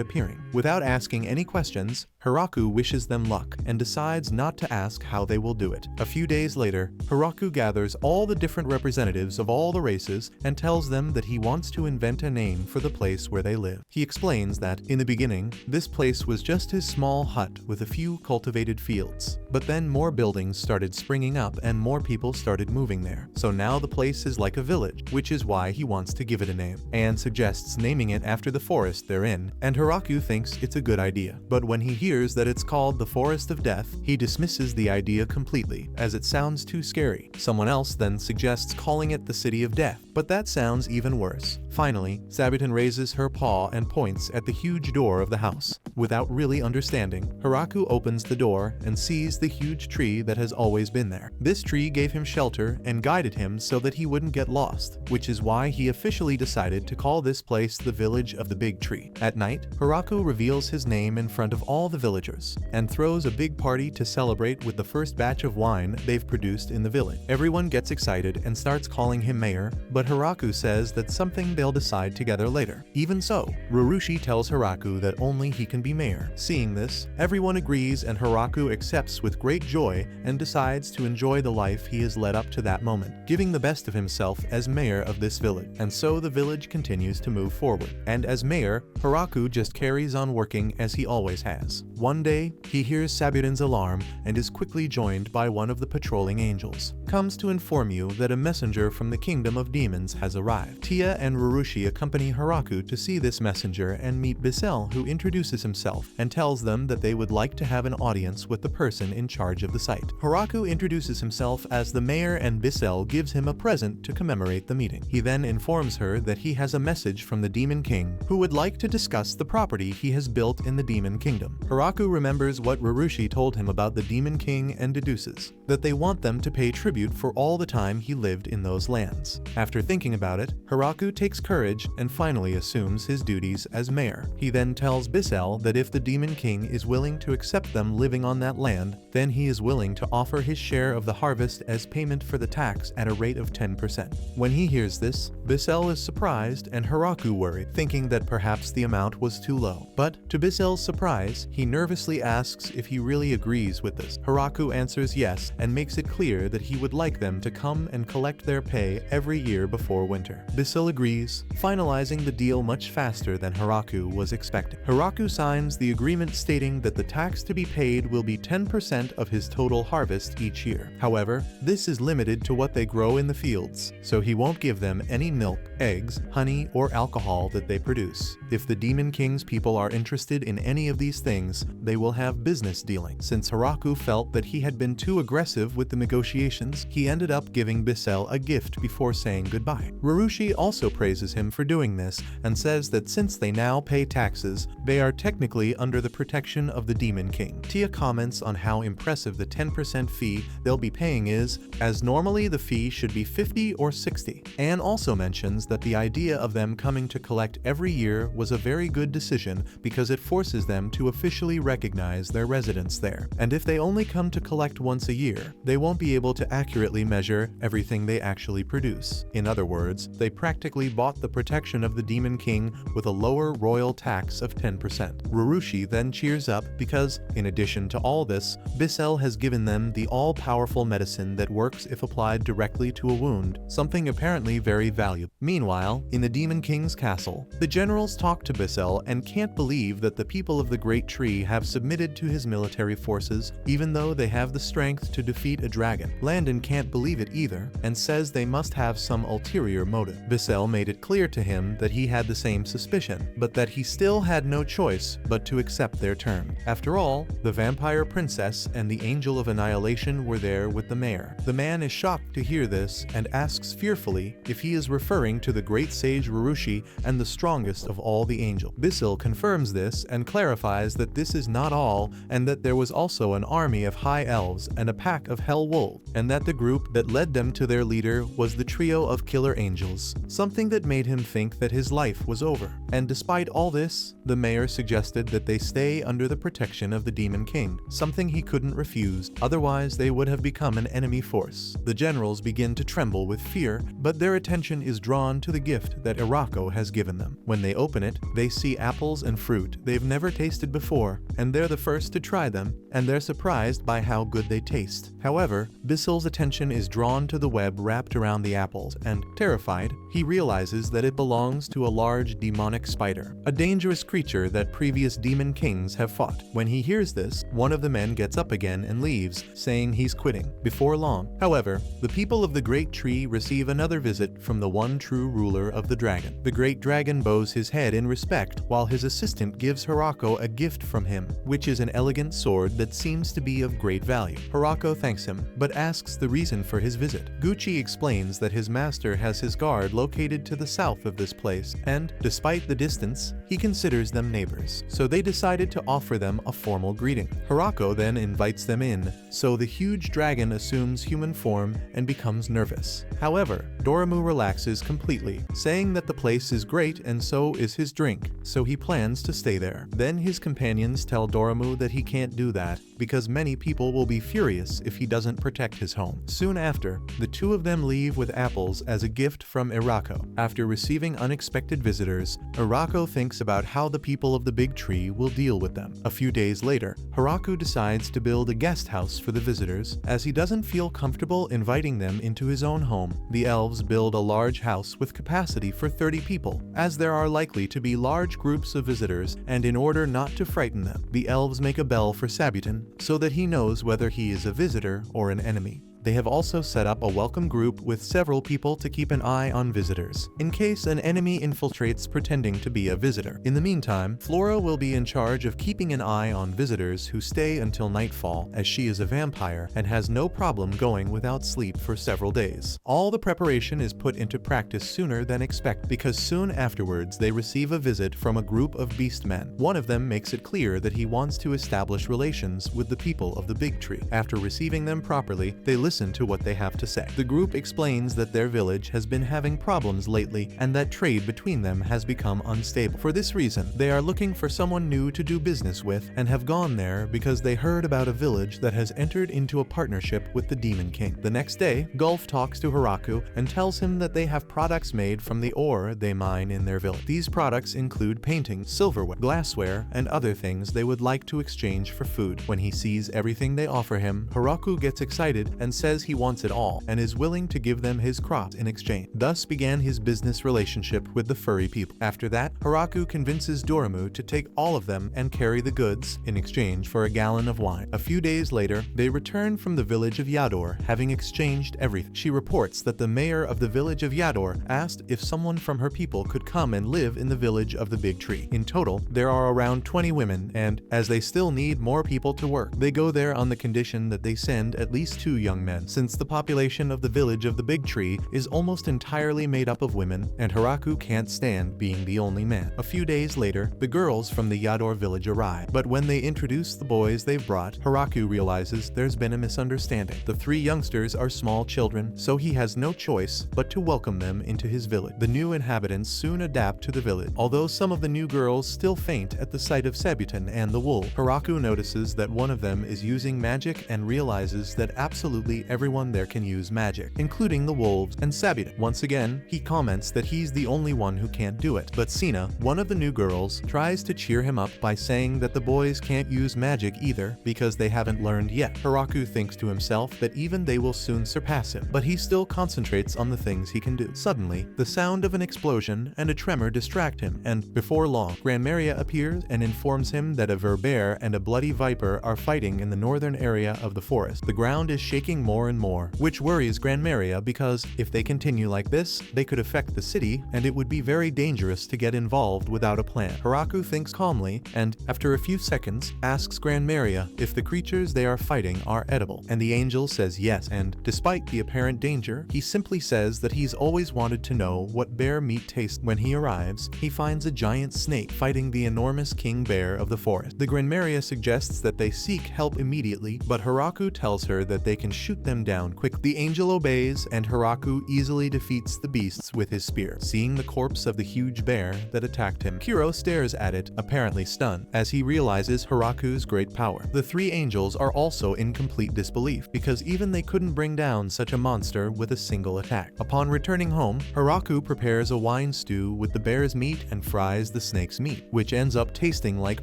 appearing. Without asking any questions, Hiraku wishes them luck and decides not to ask how they will do it. A few days later, Hiraku gathers all the different representatives of all the races and tells them that he wants to invent a name for the place where they live. He explains that, in the beginning, this place was just his small hut with a few cultivated fields. But then more buildings started springing up and more people started moving there. So now the place is like a village, which is why he wants to give it a name, and suggests naming it after the forest they're in, and Hiraku thinks it's a good idea. But when he hears that it's called the Forest of Death, he dismisses the idea completely, as it sounds too scary. Someone else then suggests calling it the City of Death, but that sounds even worse. Finally, Sabuton raises her paw and points at the huge door of the house. Without really understanding, Hiraku opens the door and sees the huge tree that has always been there. This tree gave him shelter and guided him so that he wouldn't get lost, which is why he officially decided to call this place the Village of the Big Tree. At night, Hiraku reveals his name in front of all the villagers and throws a big party to celebrate with the first batch of wine they've produced in the village. Everyone gets excited and starts calling him mayor, but Hiraku says that's something they'll decide together later. Even so, Rurushi tells Hiraku that only he can be mayor. Seeing this, everyone agrees and Hiraku accepts with great joy and decides to enjoy the life he has led up to that moment, giving the best of himself as mayor of this village. And so the village continues to move forward. And as mayor, Hiraku just carries on working as he always has. One day, he hears Sabuton's alarm and is quickly joined by one of the patrolling angels. Comes to inform you that a messenger from the kingdom of demons has arrived. Tia and Rurushi accompany Hiraku to see this messenger and meet Bissell, who introduces himself and tells them that they would like to have an audience with the person in charge of the site. Hiraku introduces himself as the mayor and Bissell gives him a present to commemorate the meeting. He then informs her that he has a message from the Demon King, who would like to discuss the property he has built in the Demon Kingdom. Hiraku remembers what Rurushi told him about the Demon King and deduces that they want them to pay tribute for all the time he lived in those lands. After thinking about it, Hiraku takes courage and finally assumes his duties as mayor. He then tells Bissell that if the Demon King is willing to accept them living on that land, then he is willing to offer his share of the harvest as payment for the tax at a rate of 10%. When he hears this, Bissell is surprised and Hiraku worried, thinking that perhaps the amount was too low. But to Bissell's surprise, he nervously asks if he really agrees with this. Hiraku answers yes and makes it clear that he would like them to come and collect their pay every year before winter. Bissell agrees, finalizing the deal much faster than Hiraku was expecting. Hiraku signs the agreement stating that the tax to be paid will be 10% of his total harvest each year. However, this is limited to what they grow in the fields, so he won't give them any milk, eggs, honey, or alcohol that they produce. If the Demon King's people are interested in any of these things, means they will have business dealing. Since Haraku felt that he had been too aggressive with the negotiations, he ended up giving Bissell a gift before saying goodbye. Rurushi also praises him for doing this and says that since they now pay taxes, they are technically under the protection of the Demon King. Tia comments on how impressive the 10% fee they'll be paying is, as normally the fee should be 50 or 60. Anne also mentions that the idea of them coming to collect every year was a very good decision because it forces them to officially recognize their residence there. And if they only come to collect once a year, they won't be able to accurately measure everything they actually produce. In other words, they practically bought the protection of the Demon King with a lower royal tax of 10%. Rurushi then cheers up because, in addition to all this, Bissell has given them the all-powerful medicine that works if applied directly to a wound, something apparently very valuable. Meanwhile, in the Demon King's castle, the generals talk to Bissell and can't believe that the people of the Great Tree have submitted to his military forces, even though they have the strength to defeat a dragon. Landon can't believe it either, and says they must have some ulterior motive. Bissell made it clear to him that he had the same suspicion, but that he still had no choice but to accept their terms. After all, the vampire princess and the angel of annihilation were there with the mayor. The man is shocked to hear this and asks fearfully if he is referring to the great sage Rurushi and the strongest of all the angels. Bissell confirms this and clarifies that this is not all, and that there was also an army of high elves and a pack of hell wolves, and that the group that led them to their leader was the trio of killer angels, something that made him think that his life was over. And despite all this, the mayor suggested that they stay under the protection of the Demon King, something he couldn't refuse, otherwise they would have become an enemy force. The generals begin to tremble with fear, but their attention is drawn to the gift that Irako has given them. When they open it, they see apples and fruit they've never tasted before, and they're the first to try them, and they're surprised by how good they taste. However, Bissell's attention is drawn to the web wrapped around the apples, and, terrified, he realizes that it belongs to a large demonic spider, a dangerous creature that previous demon kings have fought. When he hears this, one of the men gets up again and leaves, saying he's quitting. Before long, however, the people of the Great Tree receive another visit from the one true ruler of the dragon. The great dragon bows his head in respect, while his assistant gives Hirako a gift from him, which is an elegant sword that seems to be of great value. Hirako thanks him, but asks the reason for his visit. Gucci explains that his master has his guard located to the south of this place, and, despite the distance, he considers them neighbors. So they decided to offer them a formal greeting. Hirako then invites them in, so the huge dragon assumes human form and becomes nervous. However, Doremu relaxes completely, saying that the place is great and so is his drink, so he plans to stay there. Then his companions tell Doremu that he can't do that, because many people will be furious if he doesn't protect his home. Soon after, the two of them leave with apples as a gift from Irako. After receiving unexpected visitors, Irako thinks about how the people of the big tree will deal with them. A few days later, Hiraku decides to build a guest house for the visitors, as he doesn't feel comfortable inviting them into his own home. The elves build a large house with capacity for 30 people, as there are likely to be large groups of visitors, and in order not to frighten them, the elves make a bell for Sabuton so that he knows whether he is a visitor or an enemy. They have also set up a welcome group with several people to keep an eye on visitors, in case an enemy infiltrates pretending to be a visitor. In the meantime, Flora will be in charge of keeping an eye on visitors who stay until nightfall, as she is a vampire and has no problem going without sleep for several days. All the preparation is put into practice sooner than expected, because soon afterwards they receive a visit from a group of beastmen. One of them makes it clear that he wants to establish relations with the people of the big tree. After receiving them properly, they listen to what they have to say. The group explains that their village has been having problems lately and that trade between them has become unstable. For this reason, they are looking for someone new to do business with and have gone there because they heard about a village that has entered into a partnership with the Demon King. The next day, Gulf talks to Hiraku and tells him that they have products made from the ore they mine in their village. These products include paintings, silverware, glassware, and other things they would like to exchange for food. When he sees everything they offer him, Hiraku gets excited and says he wants it all and is willing to give them his crops in exchange. Thus began his business relationship with the furry people. After that, Haraku convinces Doremu to take all of them and carry the goods in exchange for a gallon of wine. A few days later, they return from the village of Yador, having exchanged everything. She reports that the mayor of the village of Yador asked if someone from her people could come and live in the village of the big tree. In total, there are around 20 women, and as they still need more people to work, they go there on the condition that they send at least 2 young men, since the population of the village of the big tree is almost entirely made up of women, and Haraku can't stand being the only man. A few days later, the girls from the Yador village arrive, but when they introduce the boys they've brought, Haraku realizes there's been a misunderstanding. The 3 youngsters are small children, so he has no choice but to welcome them into his village. The new inhabitants soon adapt to the village, although some of the new girls still faint at the sight of Sabuton and the wolf. Haraku notices that one of them is using magic and realizes that absolutely everyone there can use magic, including the wolves and Sabuton. Once again, he comments that he's the only one who can't do it, but Sina, one of the new girls, tries to cheer him up by saying that the boys can't use magic either because they haven't learned yet. Haraku thinks to himself that even they will soon surpass him, but he still concentrates on the things he can do. Suddenly, the sound of an explosion and a tremor distract him, and before long, Grandmaria appears and informs him that a verbear and a bloody viper are fighting in the northern area of the forest. The ground is shaking more and more, which worries Grandmaria because if they continue like this, they could affect the city, and it would be very dangerous to get involved without a plan. Haraku thinks calmly, and after a few seconds, asks Grandmaria if the creatures they are fighting are edible, and the angel says yes, and despite the apparent danger, he simply says that he's always wanted to know what bear meat tastes. When he arrives, he finds a giant snake fighting the enormous king bear of the forest. The Grandmaria suggests that they seek help immediately, but Haraku tells her that they can shoot them down quickly. The angel obeys, and Haraku easily defeats the beasts with his spear. Seeing the corpse of the huge bear that attacked him, Kuro stares at it, apparently stunned, as he realizes Haraku's great power. The 3 angels are also in complete disbelief, because even they couldn't bring down such a monster with a single attack. Upon returning home, Haraku prepares a wine stew with the bear's meat and fries the snake's meat, which ends up tasting like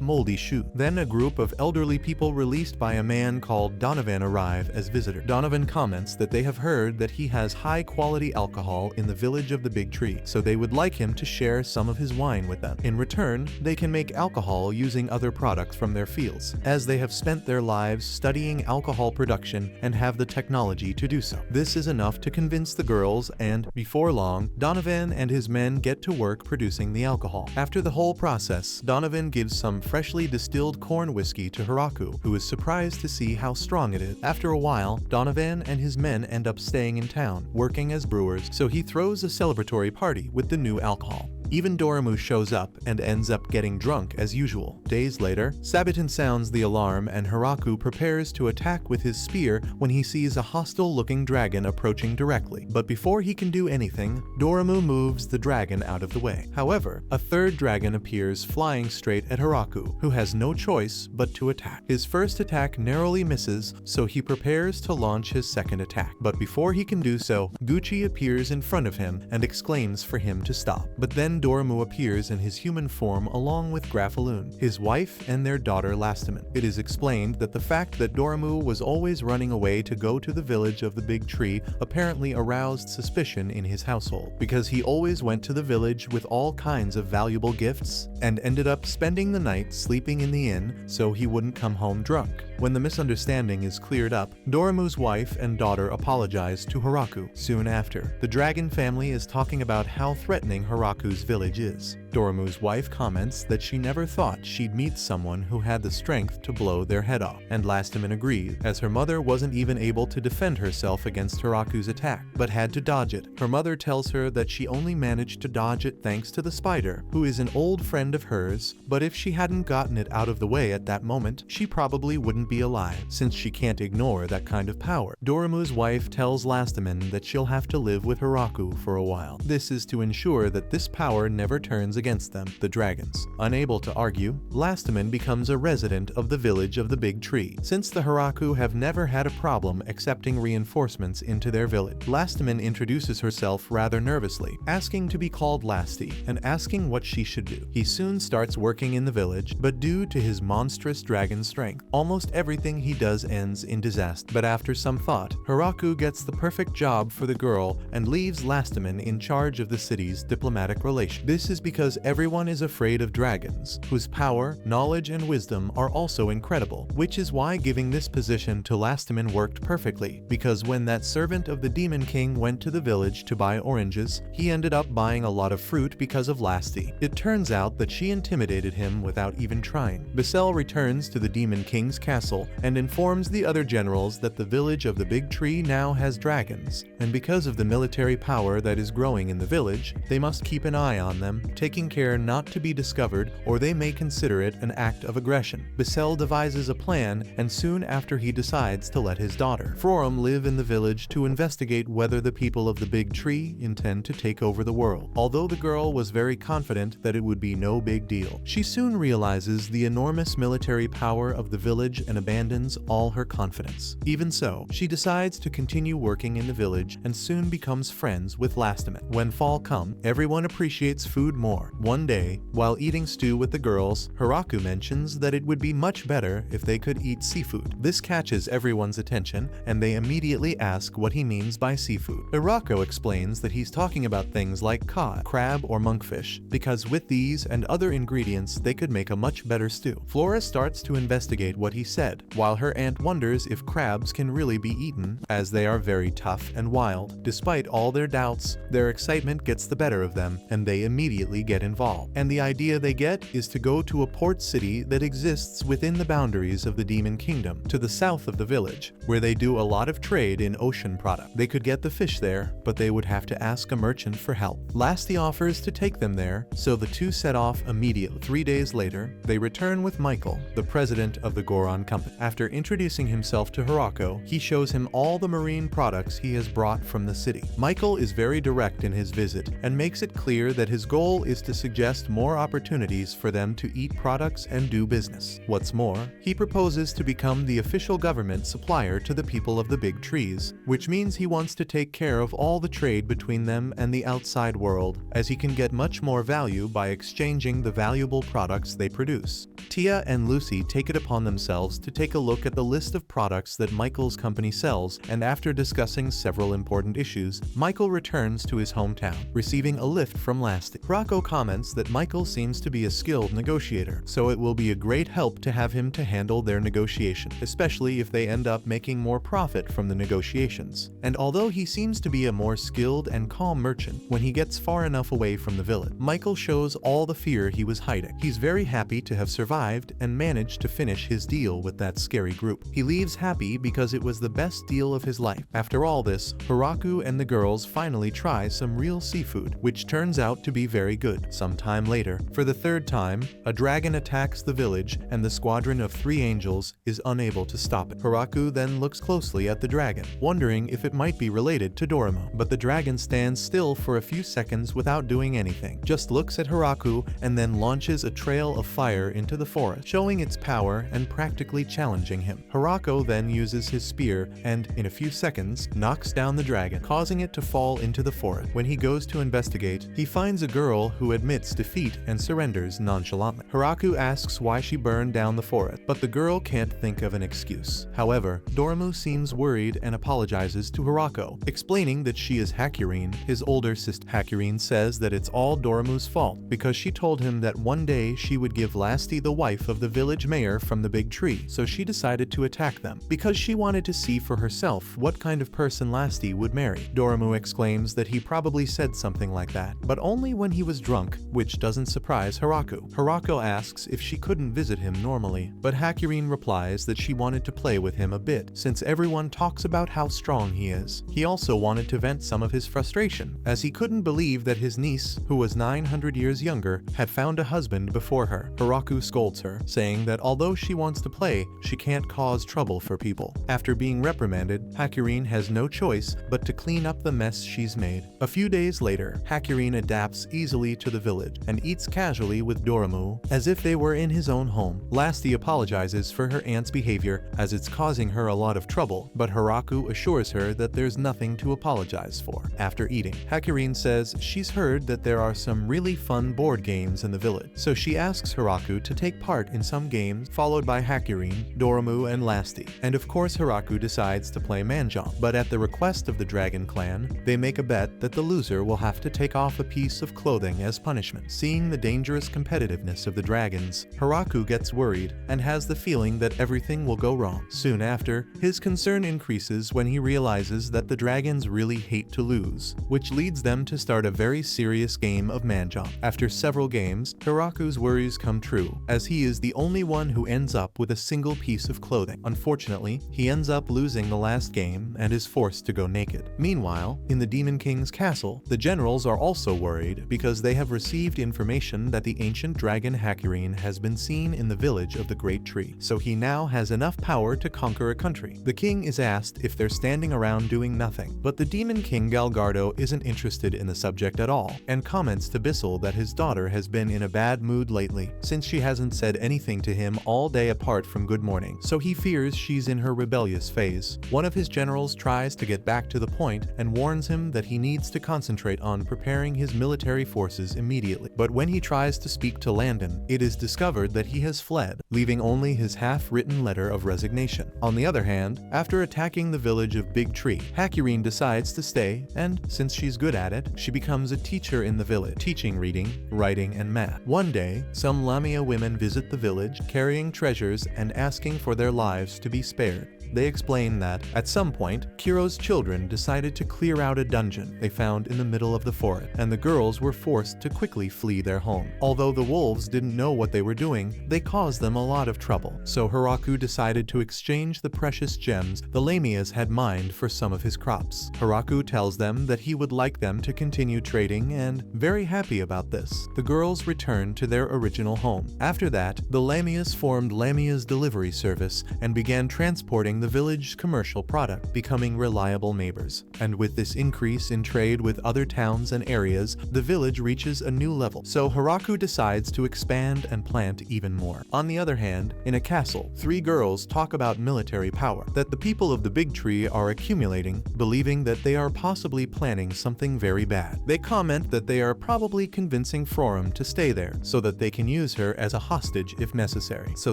moldy shoe. Then a group of elderly people released by a man called Donovan arrive as visitors. Donovan comments that they have heard that he has high-quality alcohol in the village of the big tree, so they would like him to share some of his wine with them. In return, they can make alcohol using other products from their fields, as they have spent their lives studying alcohol production and have the technology to do so. This is enough to convince the girls, and before long, Donovan and his men get to work producing the alcohol. After the whole process, Donovan gives some freshly distilled corn whiskey to Haraku, who is surprised to see how strong it is. After a while, Donovan and his men end up staying in town, working as brewers, so he throws a celebratory party with the new alcohol. Even Doremu shows up and ends up getting drunk as usual. Days later, Sabuton sounds the alarm and Haraku prepares to attack with his spear when he sees a hostile-looking dragon approaching directly. But before he can do anything, Doremu moves the dragon out of the way. However, a 3rd dragon appears flying straight at Haraku, who has no choice but to attack. His first attack narrowly misses, so he prepares to launch his 2nd attack. But before he can do so, Gucci appears in front of him and exclaims for him to stop. But then Doremu appears in his human form along with Grafaloon, his wife, and their daughter Lastaman. It is explained that the fact that Doremu was always running away to go to the village of the big tree apparently aroused suspicion in his household, because he always went to the village with all kinds of valuable gifts and ended up spending the night sleeping in the inn so he wouldn't come home drunk. When the misunderstanding is cleared up, Doremu's wife and daughter apologize to Haraku. Soon after, the dragon family is talking about how threatening Haraku's village is. Doremu's wife comments that she never thought she'd meet someone who had the strength to blow their head off, and Lastaman agrees, as her mother wasn't even able to defend herself against Haraku's attack, but had to dodge it. Her mother tells her that she only managed to dodge it thanks to the spider, who is an old friend of hers, but if she hadn't gotten it out of the way at that moment, she probably wouldn't be alive, since she can't ignore that kind of power. Doremu's wife tells Lastaman that she'll have to live with Haraku for a while. This is to ensure that this power never turns against them, the dragons. Unable to argue, Lastaman becomes a resident of the village of the Big Tree. Since the Hiraku have never had a problem accepting reinforcements into their village, Lastaman introduces herself rather nervously, asking to be called Lasti, and asking what she should do. He soon starts working in the village, but due to his monstrous dragon strength, almost everything he does ends in disaster. But after some thought, Hiraku gets the perfect job for the girl and leaves Lastaman in charge of the city's diplomatic relations. This is because everyone is afraid of dragons, whose power, knowledge, and wisdom are also incredible, which is why giving this position to Lastaman worked perfectly, because when that servant of the Demon King went to the village to buy oranges, he ended up buying a lot of fruit because of Lasti. It turns out that she intimidated him without even trying. Basel returns to the Demon King's castle and informs the other generals that the village of the Big Tree now has dragons, and because of the military power that is growing in the village, they must keep an eye on them, taking care not to be discovered or they may consider it an act of aggression. Basel devises a plan, and soon after he decides to let his daughter, Frorum, live in the village to investigate whether the people of the Big Tree intend to take over the world. Although the girl was very confident that it would be no big deal, she soon realizes the enormous military power of the village and abandons all her confidence. Even so, she decides to continue working in the village and soon becomes friends with Lastaman. When fall comes, everyone appreciates food more. One day, while eating stew with the girls, Hiraku mentions that it would be much better if they could eat seafood. This catches everyone's attention, and they immediately ask what he means by seafood. Hiraku explains that he's talking about things like cod, crab, or monkfish, because with these and other ingredients they could make a much better stew. Flora starts to investigate what he said, while her aunt wonders if crabs can really be eaten, as they are very tough and wild. Despite all their doubts, their excitement gets the better of them, and they immediately get involved. And the idea they get is to go to a port city that exists within the boundaries of the Demon Kingdom, to the south of the village, where they do a lot of trade in ocean products. They could get the fish there, but they would have to ask a merchant for help. Lasti offers to take them there, so the two set off immediately. 3 days later, they return with Michael, the president of the Goron Company. After introducing himself to Hiraku, he shows him all the marine products he has brought from the city. Michael is very direct in his visit and makes it clear that his goal is to suggest more opportunities for them to eat products and do business. What's more, he proposes to become the official government supplier to the people of the Big Trees, which means he wants to take care of all the trade between them and the outside world, as he can get much more value by exchanging the valuable products they produce. Tia and Lucy take it upon themselves to take a look at the list of products that Michael's company sells, and after discussing several important issues, Michael returns to his hometown, receiving a lift from Lasti. Hiraku comments that Michael seems to be a skilled negotiator, so it will be a great help to have him to handle their negotiation, especially if they end up making more profit from the negotiations. And although he seems to be a more skilled and calm merchant, when he gets far enough away from the village, Michael shows all the fear he was hiding. He's very happy to have survived and managed to finish his deal with that scary group. He leaves happy because it was the best deal of his life. After all this, Hiraku and the girls finally try some real seafood, which turns out to be very good. Sometime later, for the third time, a dragon attacks the village and the squadron of 3 angels is unable to stop it. Hiraku then looks closely at the dragon, wondering if it might be related to Dorimo. But the dragon stands still for a few seconds without doing anything, just looks at Hiraku and then launches a trail of fire into the forest, showing its power and practically challenging him. Hiraku then uses his spear and, in a few seconds, knocks down the dragon, causing it to fall into the forest. When he goes to investigate, he finds a girl who admits defeat and surrenders nonchalantly. Hiraku asks why she burned down the forest, but the girl can't think of an excuse. However, Dorimo seems worried and apologizes to Hiraku, explaining that she is Hakurine, his older sister. Hakurine says that it's all Dorimo's fault because she told him that one day she would give Lasti the wife of the village mayor from the Big Tree, so she decided to attack them because she wanted to see for herself what kind of person Lasti would marry. Dorimo exclaims that he probably said something like that, but only when he was drunk, which doesn't surprise Hiraku. Hiraku asks if she couldn't visit him normally, but Hakurine replies that she wanted to play with him a bit, since everyone talks about how strong he is. He also wanted to vent some of his frustration, as he couldn't believe that his niece, who was 900 years younger, had found a husband before her. Hiraku scolds her, saying that although she wants to play, she can't cause trouble for people. After being reprimanded, Hakurine has no choice but to clean up the mess she's made. A few days later, Hakurine adapts easily to the village and eats casually with Doromu as if they were in his own home. Lasti apologizes for her aunt's behavior as it's causing her a lot of trouble, but Hiraku assures her that there's nothing to apologize for. After eating, Hakurine says she's heard that there are some really fun board games in the village, so she asks Hiraku to take part in some games, followed by Hakurine, Doromu, and Lasti. And of course Hiraku decides to play Mahjong, but at the request of the Dragon Clan, they make a bet that the loser will have to take off a piece of clothing as punishment. Seeing the dangerous competitiveness of the dragons, Hiraku gets worried and has the feeling that everything will go wrong. Soon after, his concern increases when he realizes that the dragons really hate to lose, which leads them to start a very serious game of Mahjong. After several games, Hiraku's worries come true, as he is the only one who ends up with a single piece of clothing. Unfortunately, he ends up losing the last game and is forced to go naked. Meanwhile, in the Demon King's castle, the generals are also worried because they have received information that the ancient dragon Hakurine has been seen in the village of the Great Tree, so he now has enough power to conquer a country. The king is asked if they're standing around doing nothing, but the Demon King Galgardo isn't interested in the subject at all, and comments to Bissell that his daughter has been in a bad mood lately, since she hasn't said anything to him all day apart from good morning, so he fears she's in her rebellious phase. One of his generals tries to get back to the point and warns him that he needs to concentrate on preparing his military forces immediately. But when he tries to speak to Landon, it is discovered that he has fled, leaving only his half-written letter of resignation. On the other hand, after attacking the village of Big Tree, Hakurine decides to stay, and since she's good at it, she becomes a teacher in the village, teaching reading, writing, and math. One day, some Lamia women visit the village, carrying treasures and asking for their lives to be spared. They explain that, at some point, Kiro's children decided to clear out a dungeon they found in the middle of the forest, and the girls were forced to quickly flee their home. Although the wolves didn't know what they were doing, they caused them a lot of trouble, so Hiraku decided to exchange the precious gems the Lamias had mined for some of his crops. Hiraku tells them that he would like them to continue trading, and, very happy about this, the girls returned to their original home. After that, the Lamias formed Lamia's delivery service and began transporting the village's commercial product, becoming reliable neighbors. And with this increase in trade with other towns and areas, the village reaches a new level, so Hiraku decides to expand and plant even more. On the other hand, in a castle, three girls talk about military power that the people of the Big Tree are accumulating, believing that they are possibly planning something very bad. They comment that they are probably convincing Frorum to stay there, so that they can use her as a hostage if necessary. So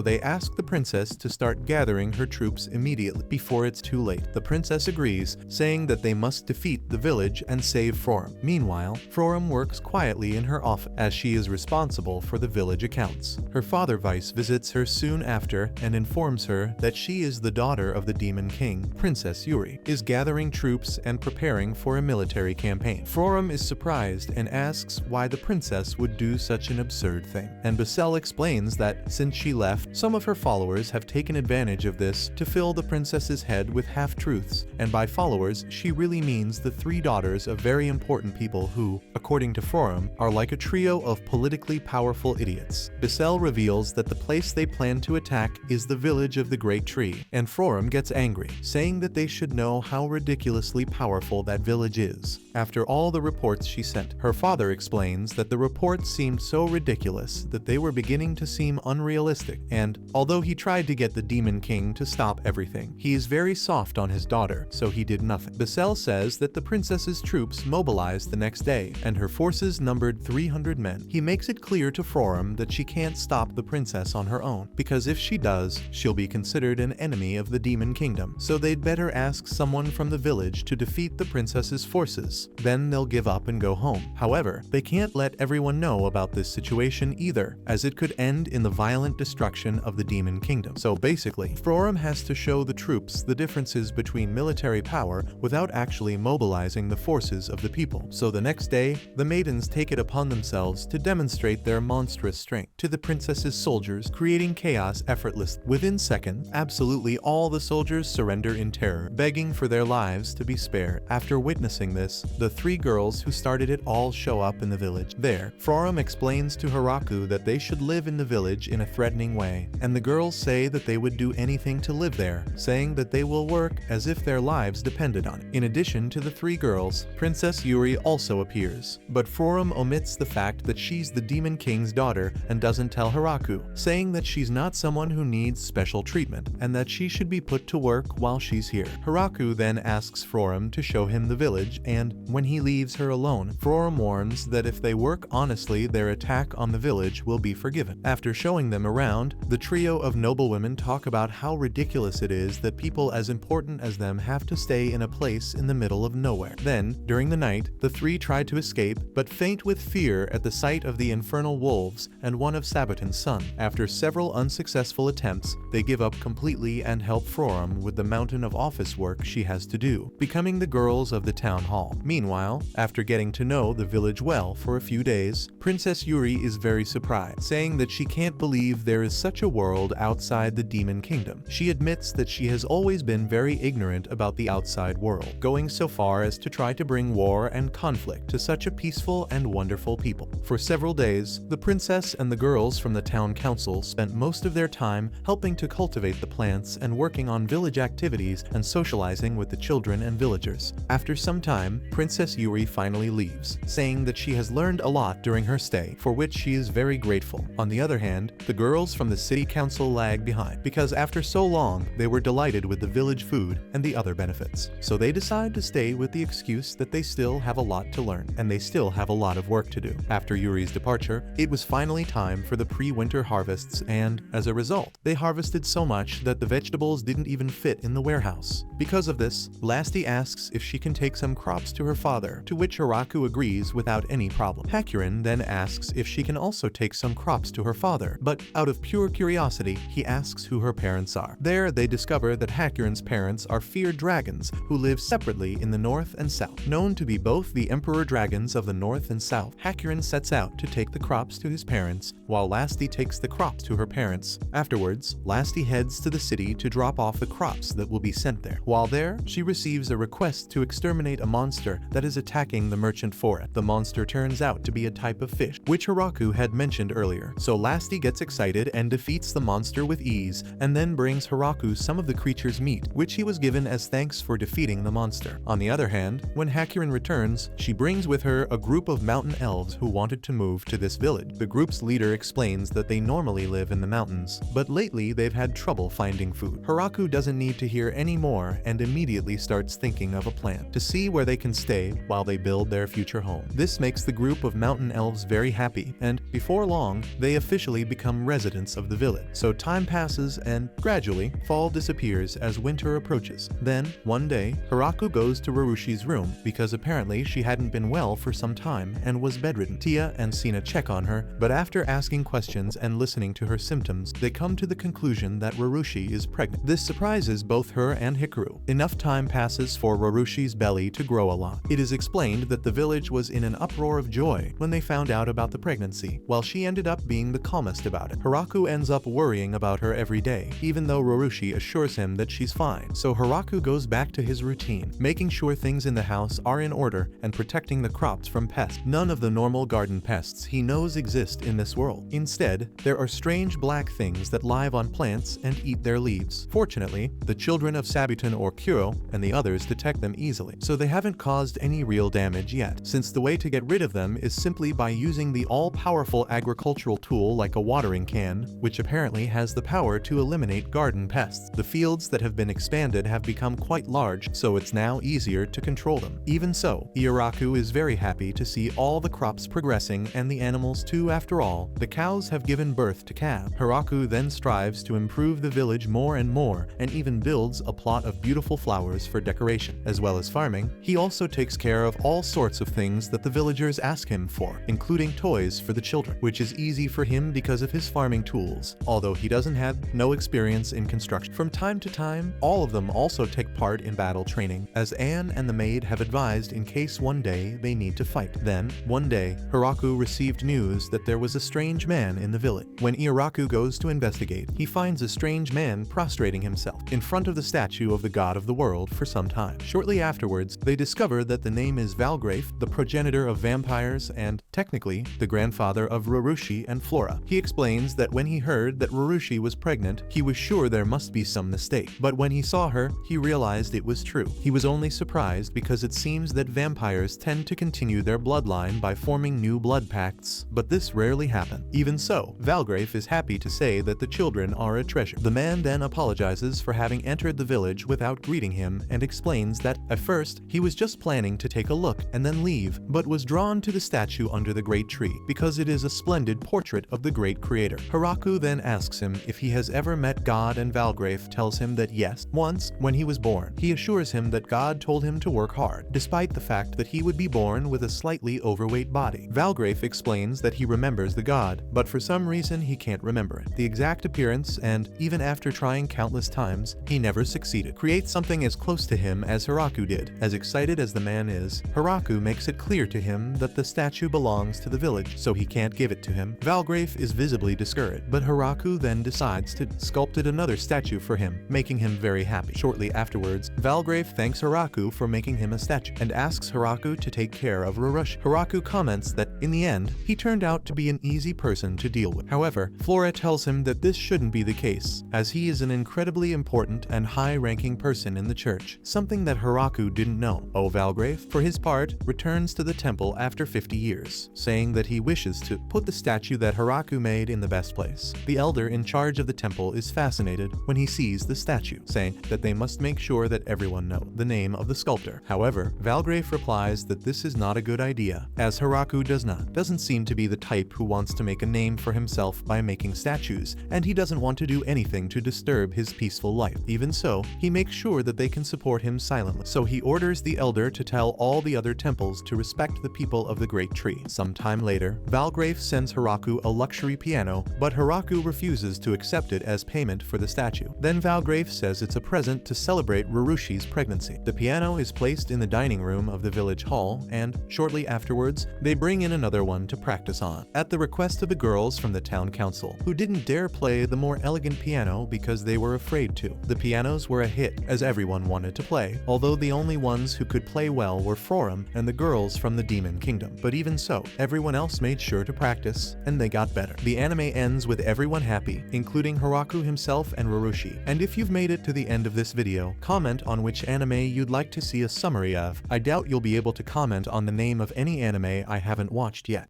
they ask the princess to start gathering her troops immediately before it's too late. The princess agrees, saying that they must defeat the village and save Frorum. Meanwhile, Frorum works quietly in her office, as she is responsible for the village accounts. Her father Vice visits her soon after and informs her that she is the daughter of the Demon King. Princess Yuri is gathering troops and preparing for a military campaign. Frorum is surprised and asks why the princess would do such an absurd thing, and Bissell explains that since she left, some of her followers have taken advantage of this to fill the princess's head with half-truths, and by followers she really means the three daughters of very important people who, according to Frorum, are like a trio of politically powerful idiots. Bissell reveals that the place they plan to attack is the village of the Great Tree, and Frorum gets angry, saying that they should know how ridiculously powerful that village is. After all the reports she sent, her father explains that the reports seemed so ridiculous that they were beginning to seem unrealistic, and although he tried to get the Demon King to stop everything, he is very soft on his daughter, so he did nothing. Bissell says that the princess's troops mobilized the next day, and her forces numbered 300 men. He makes it clear to Frorum that she can't stop the princess on her own, because if she does, she'll be considered an enemy of the Demon Kingdom, so they'd better ask someone from the village to defeat the princess's forces. Then they'll give up and go home. However, they can't let everyone know about this situation either, as it could end in the violent destruction of the Demon Kingdom. So basically, Frorum has to show the troops the differences between military power without actually mobilizing the forces of the people. So the next day, the maidens take it upon themselves to demonstrate their monstrous strength to the princess's soldiers, creating chaos effortlessly. Within seconds, absolutely all the soldiers surrender in terror, begging for their lives to be spared. After witnessing this, the three girls who started it all show up in the village. There, Frorum explains to Hiraku that they should live in the village in a threatening way, and the girls say that they would do anything to live there, saying that they will work as if their lives depended on it. In addition to the three girls, Princess Yuri also appears, but Forum omits the fact that she's the Demon King's daughter and doesn't tell Hiraku, saying that she's not someone who needs special treatment and that she should be put to work while she's here. Hiraku then asks Forum to show him the village, and when he leaves her alone, Forum warns that if they work honestly, their attack on the village will be forgiven. After showing them around, the trio of noblewomen talk about how ridiculous it is that people as important as them have to stay in a place in the middle of nowhere. Then, during the night, the three try to escape, but faint with fear at the sight of the infernal wolves and one of Sabaton's son. After several unsuccessful attempts, they give up completely and help Forum with the mountain of office work she has to do, becoming the girls of the town hall. Meanwhile, after getting to know the village well for a few days, Princess Yuri is very surprised, saying that she can't believe there is such a world outside the Demon Kingdom. She admits that she has always been very ignorant about the outside world, going so far as to try to bring war and conflict to such a peaceful and wonderful people. For several days, the princess and the girls from the town council spent most of their time helping to cultivate the plants and working on village activities and socializing with the children and villagers. After some time, Princess Yuri finally leaves, saying that she has learned a lot during her stay, for which she is very grateful. On the other hand, the girls from the city council lag behind, because after so long, they were delighted with the village food and the other benefits. So they decide to stay with the excuse that they still have a lot to learn, and they still have a lot of work to do. After Yuri's departure, it was finally time for the pre-winter harvests, and as a result, they harvested so much that the vegetables didn't even fit in the warehouse. Because of this, Lasti asks if she can take some crops to her father, to which Hiraku agrees without any problem. Hakurin then asks if she can also take some crops to her father, but out of pure curiosity, he asks who her parents are. There, they discover that Hakurin's parents are feared dragons who live separately in the north and south. Known to be both the emperor dragons of the north and south, Hakurin sets out to take the crops to his parents, while Lasti takes the crops to her parents. Afterwards, Lasti heads to the city to drop off the crops that will be sent there. While there, she receives a request to exterminate a monster that is attacking the merchant forest. The monster turns out to be a type of fish, which Hiraku had mentioned earlier. So Lasti gets excited and defeats the monster with ease, and then brings Hiraku some of the creature's meat, which he was given as thanks for defeating the monster. On the other hand, when Hakurin returns, she brings with her a group of mountain elves who wanted to move to this village. The group's leader explains that they normally live in the mountains, but lately they've had trouble finding food. Hiraku doesn't need to hear any more and immediately starts thinking of a plan to see where they can stay while they build their future home. This makes the group of mountain elves very happy, and before long, they officially become residents of the village. So time passes and gradually, fall disappears as winter approaches. Then, one day, Hiraku goes to Rurushi's room because apparently she hadn't been well for some time and was bedridden. Tia and Sina check on her, but after asking questions and listening to her symptoms, they come to the conclusion that Rurushi is pregnant. This surprises both her and Hikaru. Enough time passes for Rurushi's belly to grow a lot. It is explained that the village was in an uproar of joy when they found out about the pregnancy, while she ended up being the calmest about it. Hiraku ends up worrying about her every day, even though Rurushi assures him that she's fine. So Hiraku goes back to his routine, making sure things in the house are in order and protecting the crops from pests. None of the normal garden pests he knows exist in this world. Instead, there are strange black things that live on plants and eat their leaves. Fortunately, the children of Sabuton or Kuro and the others detect them easily, so they haven't caused any real damage yet, since the way to get rid of them is simply by using the all-powerful agricultural tool like a watering can, which apparently has the power to eliminate garden pests. The fields that have been expanded have become quite large, so it's now easier to control them. Even so, Iaraku is very happy to see all the crops progressing and the animals too. After all, the cows have given birth to calves. Hiraku then strives to improve the village more and more, and even builds a plot of beautiful flowers for decoration. As well as farming, he also takes care of all sorts of things that the villagers ask him for, including toys for the children, which is easy for him because of his farming tools, although he doesn't have no experience in construction. From time to time, all of them also take part in battle training, as Anne and the maid have advised in case one day they need to fight. Then, one day, Hiraku received news that there was a strange man in the village. When Iaraku goes to investigate, he finds a strange man prostrating himself in front of the statue of the god of the world for some time. Shortly afterwards, they discover that the name is Valgrafe, the progenitor of vampires and, technically, the grandfather of Rurushi and Flora. He explains that when he heard that Rurushi was pregnant, he was sure there must be some mistake. But when he saw her, he realized it was true. He was only surprised because it seems that vampires tend to continue their bloodline by forming new blood pacts, but this rarely happens. Even so, Valgrafe is happy to say that the children are a treasure. The man then apologizes for having entered the village without greeting him and explains that, at first, he was just planning to take a look and then leave, but was drawn to the statue under the great tree because it is a splendid portrait of the great creator. Haraku then asks him if he has ever met God, and Valgrafe tells him that yes, once, when he was born. He assures him that God told him to work hard, despite the fact that he would be born with a slightly overweight body. Valgrafe explains that he remembers the god, but for some reason he can't remember it, the exact appearance, and even after trying countless times, he never succeeded. Create something as close to him as Haraku did. As excited as the man is, Haraku makes it clear to him that the statue belongs to the village, so he can't give it to him. Valgrafe is visibly discouraged, but Haraku then decides to sculpt another statue for him, making him very happy. Shortly afterwards, Valgrafe thanks Haraku for making him a statue and asks Haraku to take care of Rurushi. Haraku comments that, in the end, he turned out to be an easy person to deal with. However, Flora tells him that this shouldn't be the case, as he is an incredibly important and high-ranking person in the church, something that Haraku didn't know. Valgrafe, for his part, returns to the temple after 50 years, saying that he wishes to put the statue that Haraku made in the best place. The elder in charge of the temple is fascinated when he sees the statue, saying that they must make sure that everyone knows the name of the sculptor. However, Valgrafe replies that this is not a good idea, as Haraku doesn't seem to be the type who wants to make a name for himself by making statues, and he doesn't want to do anything to disturb his peaceful life. Even so, he makes sure that they can support him silently. So he orders the elder to tell all the other temples to respect the people of the Great Tree. Sometime later, Valgrafe sends Haraku a luxury piano, but Haraku refuses to accept it as payment for the statue. Then Valgrafe says it's a present to celebrate Rurushi's pregnancy. The piano is placed in the dining room of the village hall, and shortly afterwards, they bring in another one to practice on, at the request of the girls from the town council, who didn't dare play the more elegant piano because they were afraid to. The pianos were a hit, as everyone wanted to play, although the only ones who could play well were Forum and the girls from the Demon Kingdom. But even so, everyone else made sure to practice, and they got better. The anime ends with everyone happy, including Haraku himself and Rurushi. And if you've made it to the end of this video, comment on which anime you'd like to see a summary of. I doubt you'll be able to comment on the name of any anime I haven't watched yet.